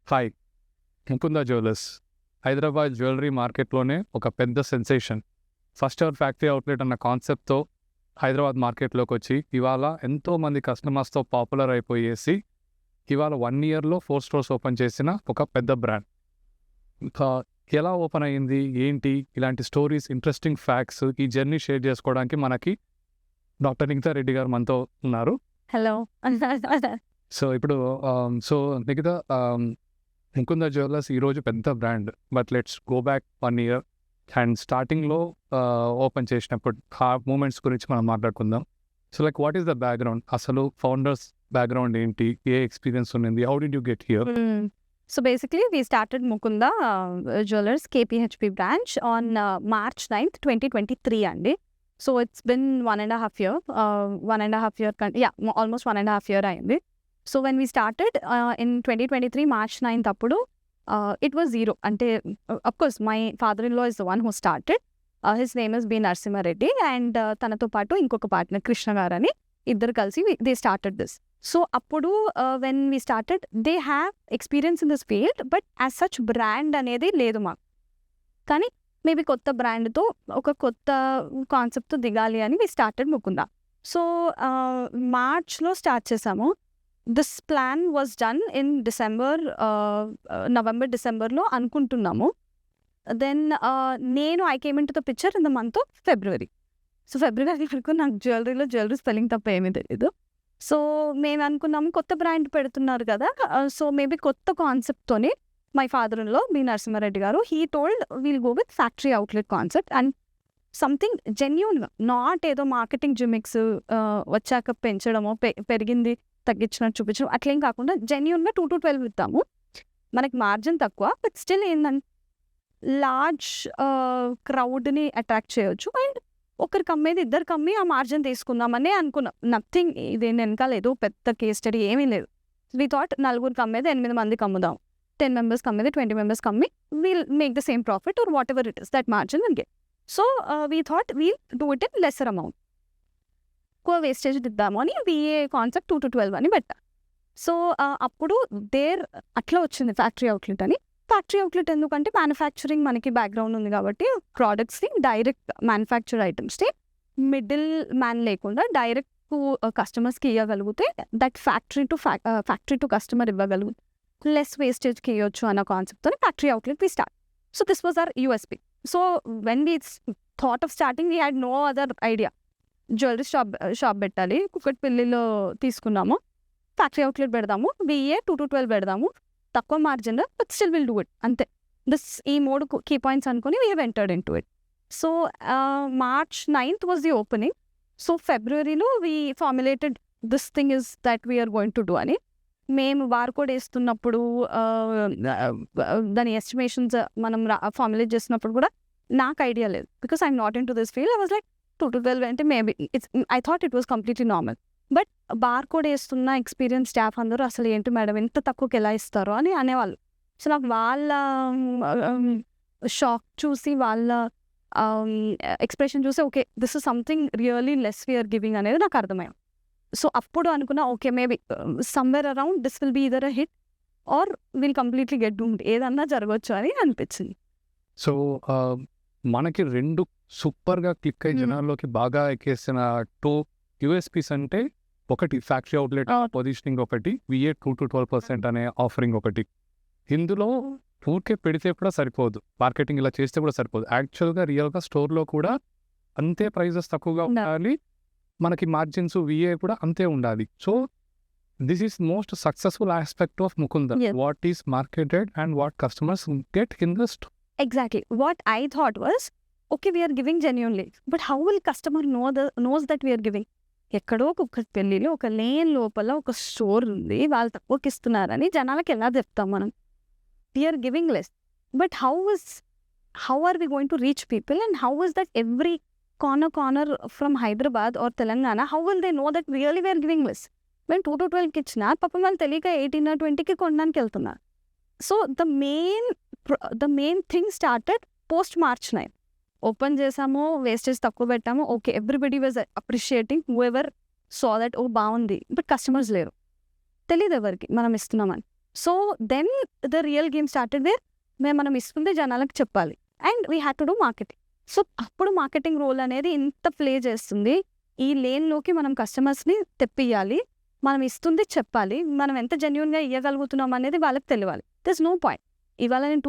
Hi, Mukunda jewellers Hyderabad jewellery మార్కెట్లోనే ఒక పెద్ద sensation. First ever factory outlet అన్న కాన్సెప్ట్తో హైదరాబాద్ మార్కెట్లోకి వచ్చి ఇవాళ ఎంతోమంది కస్టమర్స్తో పాపులర్ అయిపోయేసి ఇవాళ 1 yearలో 4 stores ఓపెన్ చేసిన ఒక పెద్ద బ్రాండ్. ఇంకా ఎలా ఓపెన్ అయ్యింది, ఏంటి, ఇలాంటి స్టోరీస్, ఇంట్రెస్టింగ్ ఫ్యాక్ట్స్, ఈ జర్నీ షేర్ చేసుకోవడానికి మనకి డాక్టర్ నిఖితా రెడ్డి గారు మనతో ఉన్నారు. హలో. సో ఇప్పుడు నిఖిత, ముకుంద జ్యువెలర్స్ ఈరోజు పెద్ద brand, but let's go back 1 year and స్టార్టింగ్లో ఓపెన్ చేసినప్పుడు ఆ మూమెంట్స్ గురించి మనం మాట్లాడుకుందాం. So like what is the background, అసలు ఫౌండర్స్ బ్యాక్గ్రౌండ్ ఏంటి, ఏ ఎక్స్పీరియన్స్ ఉంది, how did you get here? So basically, we started Mukunda Jewelers KPHP branch on March 9th, 2023 అండి. So it's been 1.5 year, almost 1.5 year అయింది. So when we started in 2023 March 9th అప్పుడు it was zero. అంటే of course my father-in-law is the one who started. His name is B. Narasimha Reddy and తనతో పాటు ఇంకొక partner Krishna గారు అని ఇద్దరు కలిసి they started this. సో అప్పుడు when we started they have experience in this field, but as such brand అనేది లేదు మాకు. కానీ మేబీ కొత్త బ్రాండ్తో ఒక కొత్త కాన్సెప్ట్తో దిగాలి అని వీ స్టార్టెడ్ ముకుందా. సో మార్చ్లో స్టార్ట్ చేసాము. This plan was done in November డిసెంబర్లో అనుకుంటున్నాము. Then I came in to the picture in the month of February. So ఫిబ్రవరి వరకు నాకు జ్యువెలరీ స్పెల్లింగ్ తప్ప ఏమీ తెలీదు. సో మేము అనుకున్నాము కొత్త బ్రాండ్ పెడుతున్నారు కదా, సో మేబీ కొత్త కాన్సెప్ట్తోనే మై ఫాదర్-ఇన్-లా బి నరసింహారెడ్డి గారు he told we'll go with factory outlet concept and something జెన్యూన్గా, నాట్ ఏదో మార్కెటింగ్ జిమిక్స్ వచ్చాక పెంచడమో పెరిగింది తగ్గించినట్టు చూపించడం అట్లేం కాకుండా జెన్యూన్గా 2 to 12 ఇద్దాము. మనకి మార్జిన్ తక్కువ, బట్ స్టిల్ ఏంటంటే లార్జ్ క్రౌడ్ని అట్రాక్ట్ చేయొచ్చు అండ్ ఒకరికి అమ్మేది ఇద్దరికి అమ్మి ఆ మార్జిన్ తీసుకుందామని అనుకున్నాం. నథింగ్, ఇది వెనకాల ఏదో పెద్ద కేస్ స్టడీ ఏమీ లేదు. వీ థాట్ 4 అమ్మేది 8 మందికి అమ్ముదాం, 10 members అమ్మేది 20 members అమ్మి we'll make the same profit or what ever it is, that margin will get. So we thought we'll do it in lesser amount, ఎక్కువ వేస్టేజ్ ఇద్దాము అని విఏ కాన్సెప్ట్ 2 to 12 అని పెట్టా. So అప్పుడు అట్లా వచ్చింది ఫ్యాక్టరీ అవుట్లెట్ అని. ఫ్యాక్టరీ అవుట్లెట్ ఎందుకంటే మ్యానుఫ్యాక్చరింగ్ మనకి బ్యాక్గ్రౌండ్ ఉంది కాబట్టి ప్రోడక్ట్స్ని డైరెక్ట్ మ్యానుఫ్యాక్చర్ ఐటమ్స్ని మిడిల్ మ్యాన్ లేకుండా డైరెక్ట్ కస్టమర్స్కి ఇవ్వగలిగితే దట్ ఫ్యాక్టరీ టు కస్టమర్ ఇవ్వగలుగుతుంది, లెస్ వేస్టేజ్కి ఇవ్వచ్చు అన్న కాన్సెప్ట్తో factory outlet we start. So this was our USP. So when we thought of starting we had no other idea. Jewellery shop పెట్టాలి, కుక్కట్పల్లిలో తీసుకున్నాము, ఫ్యాక్టరీ అవుట్లెట్ పెడదాము, విఏ 2 to 12 పెడదాము, తక్కువ margin but still will do it, అంతే. ఈ 3 key points అనుకుని we have entered in to it. So March 9th was the opening. So ఫిబ్రవరిలో we formulated this thing is that we are going to do అని. మేము barcode వేస్తున్నప్పుడు దాని estimations మనం formulate చేసినప్పుడు కూడా నాకు ఐడియా లేదు, because I'm not in to this field. I was like 2 to 12 అంటే maybe I thought it was completely normal. But barcode వేస్తున్న ఎక్స్పీరియన్స్ స్టాఫ్ అందరూ అసలు ఏంటి మేడం ఇంత తక్కువకి ఎలా ఇస్తారో అని అనేవాళ్ళు. సో నాకు వాళ్ళ షాక్ చూసి, వాళ్ళ ఎక్స్ప్రెషన్ చూసి okay this is something really less we're giving అనేది నాకు అర్థమైంది. సో అప్పుడు అనుకున్నా okay maybe somewhere around this will be either a hit or will completely get doomed, ఏదన్నా జరగవచ్చు అని అనిపించింది. సో మనకి 2 సూపర్గా క్లిక్ అయ్యి జనాల్లోకి బాగా ఎక్కేసిన 2 USPs అంటే ఒకటి ఫ్యాక్టరీ అవుట్లెట్ పొజిషనింగ్, ఒకటి విఏ 2 to 12% అనే ఆఫరింగ్ ఒకటి. ఇందులో ఊరికే పెడితే కూడా సరిపోదు, మార్కెటింగ్ ఇలా చేస్తే కూడా సరిపోదు. యాక్చువల్గా రియల్గా స్టోర్లో కూడా అంతే ప్రైజెస్ తక్కువగా ఉండాలి, మనకి మార్జిన్స్ విఏ కూడా అంతే ఉండాలి. So this is most successful aspect of Mukunda, what is marketed and what customers get in the store. Exactly. What I thought was, okay, we are giving genuinely, but how will customer knows that we are giving? ఎక్కడో ఒక పెళ్ళిలో ఒక lane లోపల ఒక store ఉంది, వాళ్ళు తక్కువకి ఇస్తున్నారని జనాలకి ఎలా చెప్తాం మనం? We're giving less, but how are we going to reach people and how is that every corner from Hyderabad or Telangana, how will they know that really we're giving less? మేము 2 to 12కి ఇచ్చినా పాపం వాళ్ళు తెలియక 18 or 20కి కొనడానికి వెళ్తున్నారు. So the main thing started post March 9. Open చేసాము, wastage తక్కువ పెట్టాము, okay everybody was appreciating, who ever so that ఓ బాగుంది, బట్ కస్టమర్స్ లేరు, తెలియదు ఎవరికి మనం ఇస్తున్నామని. So then the real game started where మనం ఇస్తుంది జనాలకు చెప్పాలి and we had to do marketing. So అప్పుడు మార్కెటింగ్ రోల్ అనేది ఇంత ప్లే చేస్తుంది. ఈ లేన్లోకి మనం కస్టమర్స్ని తెప్పియాలి, మనం ఇస్తుంది చెప్పాలి, మనం ఎంత జెన్యున్గా ఇవ్వగలుగుతున్నాం అనేది వాళ్ళకి తెలియాలి. This no point. ఇవాళ నేను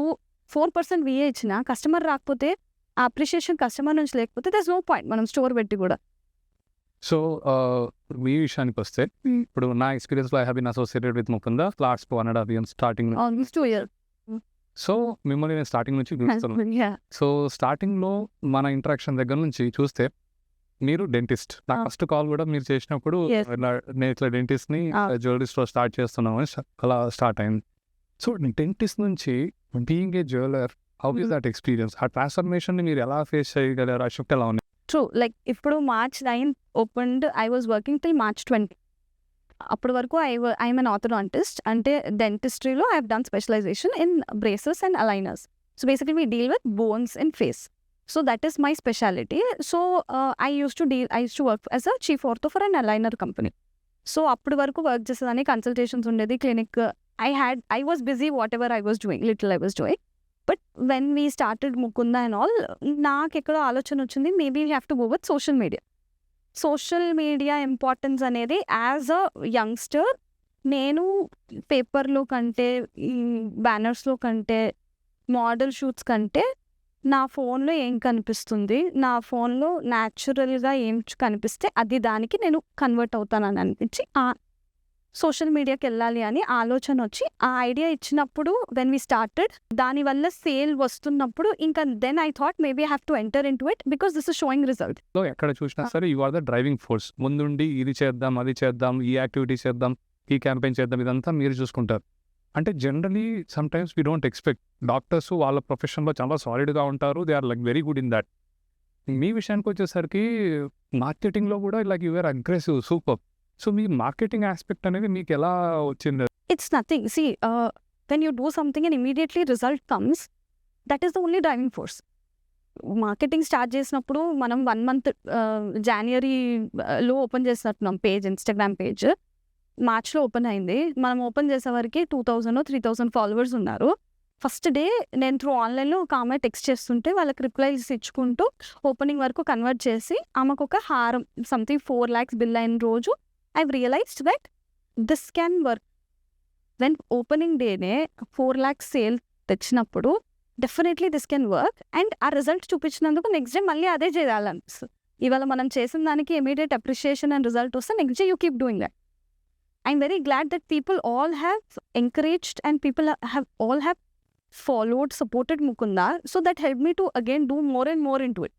4% విఏ ఇచ్చిన కస్టమర్ రాకపోతే, ఆ అప్రిషియేషన్ కస్టమర్ నుంచి లేకపోతే దిస్ నో పాయింట్ మనం స్టోర్ పెట్టి కూడా. సో మీ విషయానికి వస్తే ఇప్పుడు నా ఎక్స్పీరియన్స్లో I have been associated with Mukunda last 1.5 years starting. Almost 2 years. So మిమ్మల్ని నేను స్టార్టింగ్ నుంచి చూస్తున్నాను. సో స్టార్టింగ్లో మన ఇంటరాక్షన్ దగ్గర నుంచి చూస్తే మీరు డెంటిస్ట్. నా ఫస్ట్ కాల్ కూడా మీరు చేసినప్పుడు నేను ఇట్లా డెంటిస్ట్ని జ్యువెలరీ స్టోర్ స్టార్ట్ చేస్తున్నాము అలా స్టార్ట్ అయింది. సో డెంటిస్ట్ నుంచి being a jeweller, how is that experience? ఆ ట్రాన్స్ఫర్మేషన్ని మీరు ఎలా ఫేస్ చేయగలరు? ఆ షిఫ్ట్ ఎలా ఉంది? ట్రూ. లైక్ ఇప్పుడు March 9 opened, I was working till March 20. అప్పటి వరకు ఐఎమ్ అన్ ఆర్థోడాంటిస్ట్. అంటే డెంటిస్ట్రీలో I have done specialization in braces and aligners. So basically we deal with bones and face. So that is my speciality. So I use to work as a chief ortho for an aligner company. So అప్పటి వరకు work చేసేదాన్ని, consultations ఉండేది, clinic. I was busy whatever I was doing, little I was doing. But when we started Mukunda and all, నాకెక్కడో ఆలోచన వచ్చింది, maybe we have to go with social media. Social media importance అనేది as a youngster నేను పేపర్లో కంటే, ఈ బ్యానర్స్లో కంటే, model shoots కంటే నా ఫోన్లో ఏం కనిపిస్తుంది, నా ఫోన్లో న్యాచురల్గా ఏం కనిపిస్తే అది దానికి నేను కన్వర్ట్ అవుతానని అనిపించి ఆ సోషల్ మీడియాకి వెళ్ళాలి అని ఆలోచన వచ్చి ఆ ఐడియా ఇచ్చినప్పుడు వెన్ వీ స్టార్టెడ్, దానివల్ల సేల్ వస్తున్నప్పుడు ఇంకా then I thought maybe I have to enter in to it because this is showing result. So ఎక్కడ చూసినా సరే you are the driving force. ముందుండి ఇది చేద్దాం, అది చేద్దాం, ఈ యాక్టివిటీ చేద్దాం, ఈ క్యాంపెయిన్ చేద్దాం, ఇదంతా మీరు చూసుకుంటారు. అంటే generally some times we don't expect. Doctors వాళ్ళ ప్రొఫెషన్లో చాలా సాలిడ్గా ఉంటారు, they are like very good in that. మీ విషయానికి వచ్చేసరికి మార్కెటింగ్లో కూడా like you are aggressive, super. So మీ మార్కెటింగ్ ఆస్పెక్ట్ అనేది మీకు ఎలా వచ్చింది? It's nothing. See, when you do something and immediately result comes, that is the only driving force. Marketing start చేసినప్పుడు మనం 1 month జాన్వరిలో ఓపెన్ చేసినట్టున్నాం పేజ్, ఇన్స్టాగ్రామ్ పేజ్. మార్చ్లో ఓపెన్ అయింది. మనం ఓపెన్ చేసేవరకు 2000 or 3000 ఫాలోవర్స్ ఉన్నారు. ఫస్ట్ డే నేను త్రూ ఆన్లైన్లో ఒక ఆమె టెక్స్ట్ చేస్తుంటే వాళ్ళకి రిప్లైస్ ఇచ్చుకుంటూ ఓపెనింగ్ వరకు కన్వర్ట్ చేసి ఆమెకు ఒక హారం సంథింగ్ 4 lakhs బిల్ అయిన రోజు I've realized that this can work. When opening day ne 4 lakhs sale తెచ్చినప్పుడు definitely this can work and ఆ రిజల్ట్ చూపించినందుకు నెక్స్ట్ డే మళ్ళీ అదే చేయాలనిపిస్తుంది. ఇవాళ మనం చేసిన దానికి ఇమీడియట్ అప్రిషియేషన్ అండ్ రిజల్ట్ వస్తే next day you keep doing that. I'm very glad that people all have encouraged and people all have followed, supported Mukunda. So that help me to again do more and more in to it.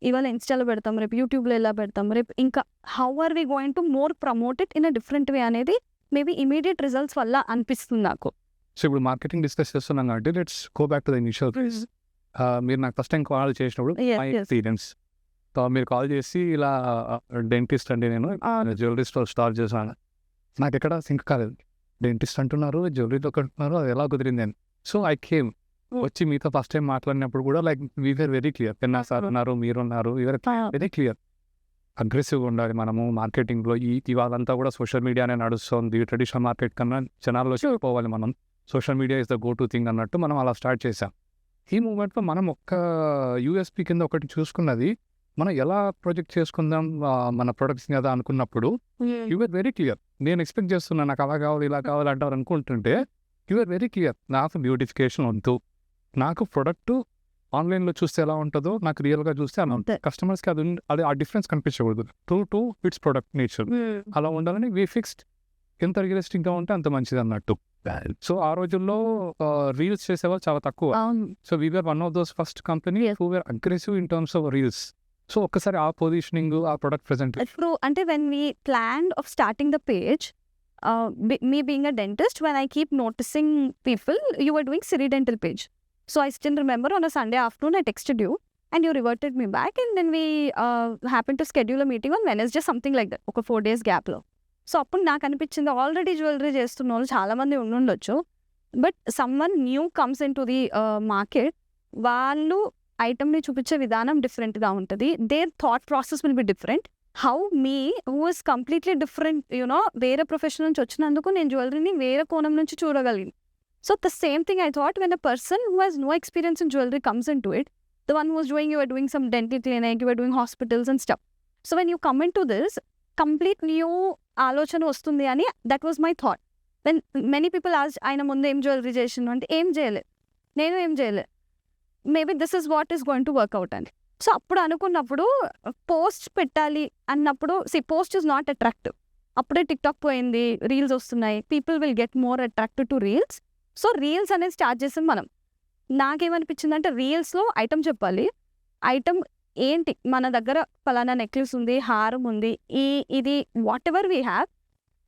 ఇవాళ ఇన్స్టాలో పెడతాం, రేపు యూట్యూబ్లో ఎలా పెడతాం, రేపు ఇంకా how are we going to more promote it in a different way అనేది మేబీ ఇమీడియట్ రిజల్ట్స్ వల్ల అనిపిస్తుంది నాకు. సో ఇప్పుడు మార్కెటింగ్ డిస్కస్ చేస్తున్నాం కాబట్టి let's go back to the initial phase. మీరు నాకు ఫస్ట్ టైం కాల్ చేసినప్పుడు మై ఎక్స్పీరియన్స్, మీరు కాల్ చేసి ఇలా డెంటిస్ట్ అంటే నేను జ్యువెలరీ స్టోర్ స్టార్ట్ చేశాను, నాకు ఎక్కడ సింక్ కాలేదు. డెంటిస్ట్ అంటున్నారు, జ్యువెలరీతో కట్టున్నారు, అది ఎలా కుదిరింది అని. సో ఐ కేమ్, వచ్చి మీతో ఫస్ట్ టైం మాట్లాడినప్పుడు కూడా like we are very clear. Penna sir ఉన్నారు, మీరున్నారు, వీఆర్ వెరీ క్లియర్. అగ్రెసివ్గా ఉండాలి మనము మార్కెటింగ్లో. ఇవాళంతా కూడా సోషల్ మీడియానే నడుస్తుంది, ట్రెడిషనల్ మార్కెట్ కన్నా జనాల్లో పోవాలి మనం. Social media is the go to thing అన్నట్టు మనం అలా స్టార్ట్ చేసాం. ఈ మూమెంట్లో మనం ఒక్క యూఎస్పీ కింద ఒకటి చూసుకున్నది, మనం ఎలా ప్రొజెక్ట్ చేసుకుందాం మన ప్రొడక్ట్స్ కదా అనుకున్నప్పుడు యూఆర్ వెరీ క్లియర్. నేను ఎక్స్పెక్ట్ చేస్తున్నా నాకు అలా కావాలి, ఇలా కావాలి అంటారు అనుకుంటుంటే యూఆర్ వెరీ క్లియర్. నాకు బ్యూటిఫికేషన్ వద్దు, నాకు ప్రొడక్ట్ ఆన్లైన్లో చూస్తే ఎలా ఉంటుందో నాకు రియల్గా చూస్తే అలా ఉంటుంది. కస్టమర్స్కి అది ఆ డిఫరెన్స్ కనిపించకూడదు. True to its product nature అలా ఉండాలని వీ ఫిక్స్డ్. ఎంత రియలిస్టిక్గా ఉంటే అంత మంచిది అన్నట్టు. సో ఆ రోజుల్లో రీల్స్ చేసేవాళ్ళు చాలా తక్కువ. So we were one of those first company who were aggressive in terms of reels. So ఒక్కసారి ఆ పొజిషనింగ్, ఆ ప్రొడక్ట్ ప్రెజెంటేషన్. ఇప్పుడు అంటే when we plan of starting the page, me being a dentist, when I keep noticing people, you were doing Siri Dental page. So I still remember on a Sunday afternoon I texted you and you reverted me back, and then we happened to schedule a meeting on Wednesday, something like that, ఒక 4 days gap లో. So అప్పుడు నాకు అనిపించింది already jewellery చేస్తున్న వాళ్ళు చాలామంది ఉండొచ్చు, but someone new comes in to the market, వాళ్ళు ఐటమ్ని చూపించే విధానం డిఫరెంట్గా ఉంటుంది, their thought process will be different. How me who is completely different వేరే ప్రొఫెషన్ నుంచి వచ్చినందుకు నేను జ్యువెలరీని వేరే కోణం నుంచి చూడగలిగింది. So the same thing I thought when a person who has no experience in jewellery comes in to it, the one who's doing, you are doing some dental clinic, you are doing hospitals and stuff. So when you come in to this complete new ఆలోచన వస్తుంది అని that was my thought. When many people as ఆయన ముందు ఏం jewellery చేసిండు అంటే ఏం చేయలేదు, నేను ఏం చేయలేదు, maybe this is what is going to work out అని. సో అప్పుడు అనుకున్నప్పుడు పోస్ట్ పెట్టాలి అన్నప్పుడు పోస్ట్ ఈజ్ నాట్ అట్రాక్టివ్. అప్పుడే టిక్టాక్ పోయింది, రీల్స్ వస్తున్నాయి, people will get more attractive to reels. So reels అనేది స్టార్ట్ చేసాం మనం. నాకేమనిపించింది అంటే రీల్స్లో ఐటమ్ చెప్పాలి, ఐటమ్ ఏంటి మన దగ్గర ఫలానా నెక్లెస్ ఉంది, హారం ఉంది, ఇది వాట్ ఎవర్ వీ హ్యావ్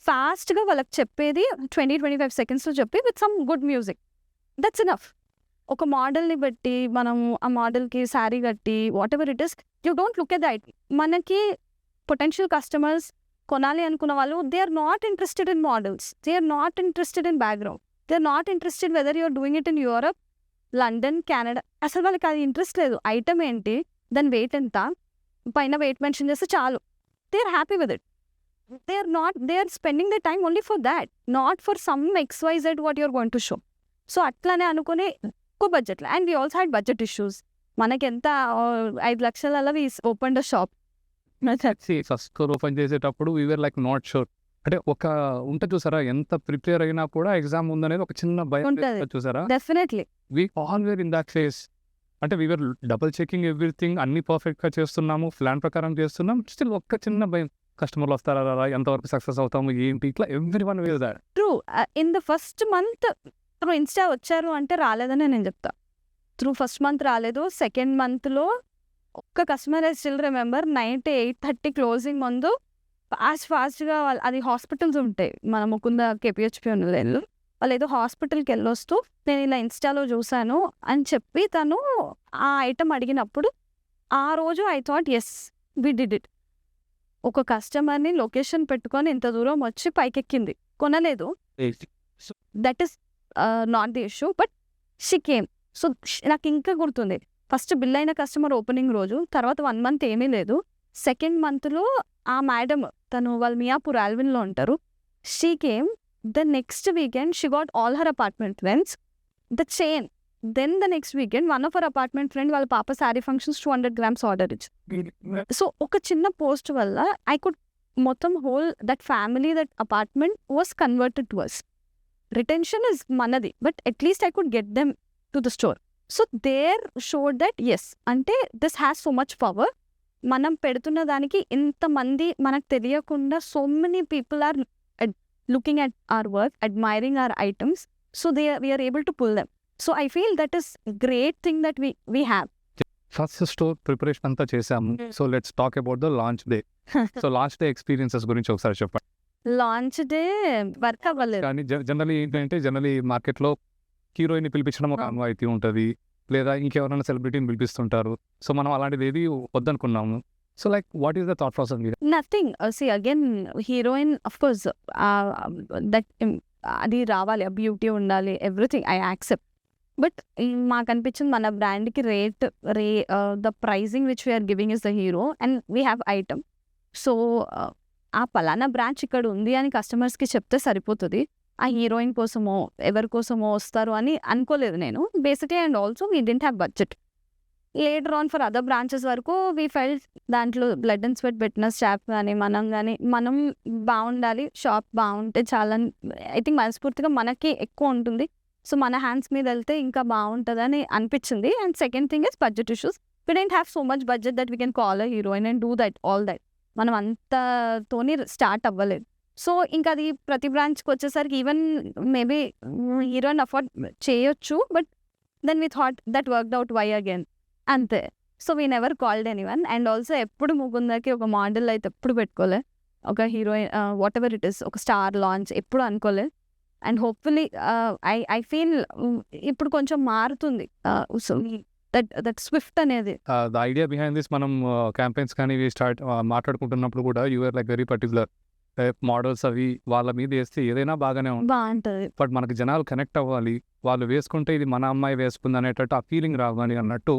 ఫాస్ట్గా వాళ్ళకి చెప్పేది 20-25 సెకండ్స్లో చెప్పి with some good music, that's enough. ఒక మోడల్ని బట్టి మనము ఆ మోడల్కి శారీ కట్టి what ever it is, you don't look at the item. మనకి పొటెన్షియల్ కస్టమర్స్ కొనాలి అనుకున్న వాళ్ళు they are not interested in models, they are not interested in background, they are not interested whether you are doing it in Europe, London, Canada. అసలు వాళ్ళకి అది interest లేదు. Item ఏంటి, దాని వెయిట్ ఎంత, పైన వెయిట్ మెన్షన్ చేస్తే చాలు, they are happy with it. They are spending the time only for that, not for some XYZ what you are going to show. So అట్లానే అనుకుని ఎక్కువ బడ్జెట్లో, and we also had budget issues. మనకెంత 5 లక్షల we open the shop. First open చేసేటప్పుడు we are like not sure. అంటే ఒక ఉంటే చూసారా, ఎంత ప్రిపేర్ అయినా కూడా ఎగ్జామ్ ఉందనేది ఒక చిన్న భయం ఉంటది. చూసారా. Definitely we all were in that phase. అంటే వీఆర్ డబుల్ చెకింగ్ ఎవ్రీథింగ్, అన్ని పర్ఫెక్ట్గా చేస్తున్నాము, ప్లాన్ ప్రకారం చేస్తున్నాం. స్టిల్ ఒక్క చిన్న భయం, కస్టమర్లు వస్తారా, ఎంతవరకు సక్సెస్ అవుతాము ఏంటి, ఇట్లా every one wear that. True. In the first month through Insta వచ్చారు అంటే రాలేదని నేను చెప్తా. త్రూ ఫస్ట్ మంత్ రాలేదు. సెకండ్ మంత్లో ఒక్క customer I still remember, night 8:30 closing ముందు ఫాస్ట్గా అది హాస్పిటల్స్ ఉంటాయి మన ముకుంద KPHP ఉన్నది, వాళ్ళు ఏదో హాస్పిటల్కి వెళ్ళొస్తూ నేను ఇలా ఇన్స్టాలో చూశాను అని చెప్పి తను ఆ ఐటమ్ అడిగినప్పుడు ఆ రోజు I thought yes we did it. ఒక కస్టమర్ని లొకేషన్ పెట్టుకొని ఇంత దూరం వచ్చి పైకెక్కింది, కొనలేదు, that is not the issue, but she came. So నాకు ఇంకా గుర్తుంది, ఫస్ట్ బిల్ అయిన కస్టమర్ ఓపెనింగ్ రోజు, తర్వాత 1 మంత్ ఏమీ లేదు. సెకండ్ మంత్లో ఆ మేడం తను వాళ్ళు మియాపూర్ ఆల్విన్లో ఉంటారు, she came. The next weekend she got all her apartment friends the chain. Then the next weekend one of her apartment friend వాళ్ళ పాప శారీ ఫంక్షన్స్ 200 grams ఆర్డర్ ఇచ్చి. సో ఒక చిన్న పోస్ట్ వల్ల ఐ కుడ్ మొత్తం whole that family, that apartment was converted to us. Retention is మనది, but at least I could get them to the store. So there showed that yes అంటే this has so much power. మనం పెడుతున్న దానికి ఇంతమంది మనకు తెలియకుండా so many people are looking at our work, admiring our items. So we are able to pull them. So I feel that is great thing that we have. First store preparation అంతా చేసాము. So let's talk about the launch day. So launch day experiences గురించి ఒకసారి చెప్పండి. Launch day work అవ్వలేదు. కానీ generally ఏంటంటే మార్కెట్లో heroine పిలిపించడం ఒక అనువాయితీ ఉంటుంది, లేదా ఇంకెవరైనా సెలబ్రిటీని పిలిపిస్తుంటారు. సో మనం అలాంటిది ఏది వద్దనుకున్నాము. So like what is the thought process? Nothing. See again, heroine of course that అది రావాలి, ఆ బ్యూటీ ఉండాలి, ఎవ్రీథింగ్ ఐ యాక్సెప్ట్. బట్ మాకు అనిపించింది మన బ్రాండ్కి the pricing which we're giving is the hero and we have item. So ఆ పలానా బ్రాంచ్ ఇక్కడ ఉంది అని కస్టమర్స్కి చెప్తే సరిపోతుంది. ఆ హీరోయిన్ కోసమో ఎవరి కోసమో వస్తారు అని అనుకోలేదు నేను basically. And also we didn't have budget. Later on for other branches వరకు వీ ఫెల్ట్ దాంట్లో బ్లడ్ అండ్ స్వెట్ పెట్టిన స్టాఫ్ కానీ మనం బాగుండాలి, షాప్ బాగుంటే చాలా ఐ థింక్ మనస్ఫూర్తిగా మనకి ఎక్కువ ఉంటుంది. సో మన హ్యాండ్స్ మీద వెళ్తే ఇంకా బాగుంటుందని అనిపించింది. And second thing is budget issues. We didn't have so much budget that we can call a heroine and do that all that. మనం అంతతోని స్టార్ట్ అవ్వలేదు. సో ఇంకా అది ప్రతి బ్రాంచ్కి వచ్చేసరికి ఈవెన్ మేబీ హీరోయిన్ అఫోర్డ్ చేయొచ్చు, but then we thought that worked out why again అంతే. So we never called anyone. And also ఎప్పుడు ముకుందకి ఒక మోడల్ అయితే ఎప్పుడు పెట్టుకోలే, ఒక heroine what ever it is ఒక స్టార్ లాంచ్ ఎప్పుడు అనుకోలేదు. అండ్ హోప్ఫుల్లీ ఐ ఫీల్ ఇప్పుడు కొంచెం మారుతుంది దట్ స్విఫ్ట్ అనేది. ద ఐడియా బిహైండ్ దిస్ మనం క్యాంపెయిన్స్ కానీ స్టార్ట్ మాట్లాడుకుంటున్నప్పుడు కూడా you're like very particular. Models అవి వాళ్ళ మీద వేస్తే ఏదైనా బాగానే బాగుంటుంది, బట్ మనకి జనాలు కనెక్ట్ అవ్వాలి, వాళ్ళు వేసుకుంటే ఇది మన అమ్మాయి వేసుకుంది అనేటట్టు ఆ ఫీలింగ్ రావాలి అన్నట్టు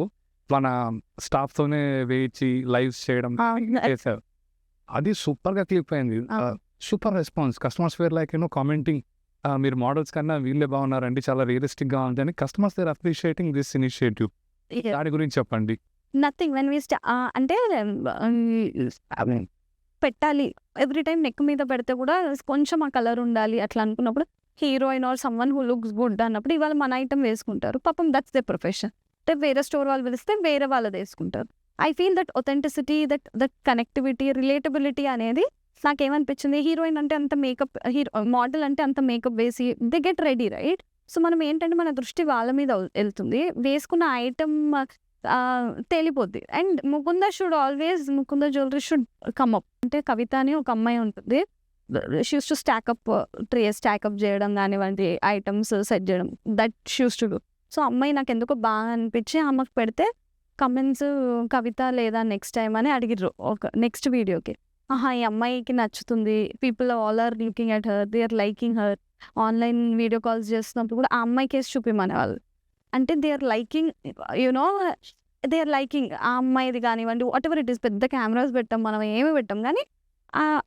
మన స్టాఫ్తోనే వేయించి లైవ్స్ చేయడం చేశారు. అది సూపర్గా క్లిక్ అయింది. Super response. Customers were like commenting మీరు మోడల్స్ కన్నా వీళ్ళే బాగున్నారండి, చాలా రియలిస్టిక్గా ఉంది అని customers were appreciating this initiative. దాని గురించి చెప్పండి. నథింగ్ వెన్ వీ అంటే పెట్టాలి ఎవ్రీ టైం నెక్ మీద పెడితే కూడా కొంచెం ఆ కలర్ ఉండాలి అట్లా అనుకున్నప్పుడు heroine or someone who looks good అన్నప్పుడు ఇవాళ మన ఐటమ్ వేసుకుంటారు. పాపం దట్స్ దే ప్రొఫెషన్. అంటే వేరే స్టోర్ వాళ్ళు పిలిస్తే వేరే వాళ్ళది వేసుకుంటారు. I feel that authenticity, that connectivity, relatability అనేది నాకేమనిపించింది, హీరోయిన్ అంటే అంత మేకప్, మోడల్ అంటే అంత మేకప్ వేసి they get ready right. So మనం ఏంటంటే మన దృష్టి వాళ్ళ మీద వెళ్తుంది, వేసుకున్న ఐటమ్ తేలిపోద్ది. And Mukunda jewellery should come up. అంటే కవిత అని ఒక అమ్మాయి ఉంటుంది, షీ యూస్ టు స్టాకప్ చేయడం కానివ్వండి, ఐటమ్స్ సెట్ చేయడం, that she use to do. So అమ్మాయి నాకు ఎందుకో బాగా అనిపించి ఆమెకు పెడితే కమెంట్స్ కవిత లేదా నెక్స్ట్ టైం అని అడిగిర్రు ఒక నెక్స్ట్ వీడియోకి. ఈ అమ్మాయికి నచ్చుతుంది, people all are looking at her, they are liking her. Online video calls చేస్తున్నప్పుడు కూడా ఆ అమ్మాయి కేసు చూపిమనేవాళ్ళు. అంటే దే ఆర్ లైకింగ్ ఆ అమ్మాయిది కానివ్వండి, వాట్ ఎవర్ ఇట్ ఈస్. పెద్ద కెమెరాస్ పెట్టాం, మనం ఏమి పెట్టాం, కానీ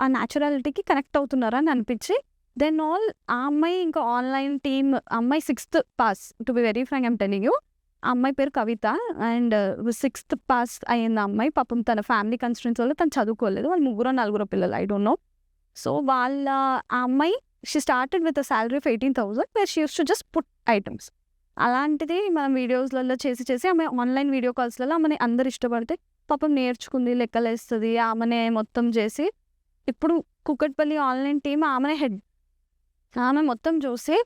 ఆ న్యాచురాలిటీకి కనెక్ట్ అవుతున్నారని అనిపించి దెన్ ఆల్ ఆ అమ్మాయి ఇంకా ఆన్లైన్ టీమ్, అమ్మాయి 6th pass. To be very frank I'm telling you, ఆ అమ్మాయి పేరు కవిత అండ్ 6th పాస్ అయ్యింది ఆ అమ్మాయి. పాపం తన ఫ్యామిలీ కన్స్ట్రెంట్స్ వల్ల తను చదువుకోలేదు, వాళ్ళు 3 పిల్లలు, ఐ డోంట్ నో. సో ఆ అమ్మాయి she started with a salary of 18,000 where she use to just put items. అలాంటిది మనం వీడియోస్లలో చేసి ఆమె ఆన్లైన్ వీడియో కాల్స్లలో ఆమెని అందరు ఇష్టపడితే పాపం నేర్చుకుంది, లెక్కలేస్తుంది, ఆమెనే మొత్తం చేసి ఇప్పుడు కుకట్పల్లి ఆన్లైన్ టీమ్ ఆమెనే హెడ్. ఆమె మొత్తం చూసి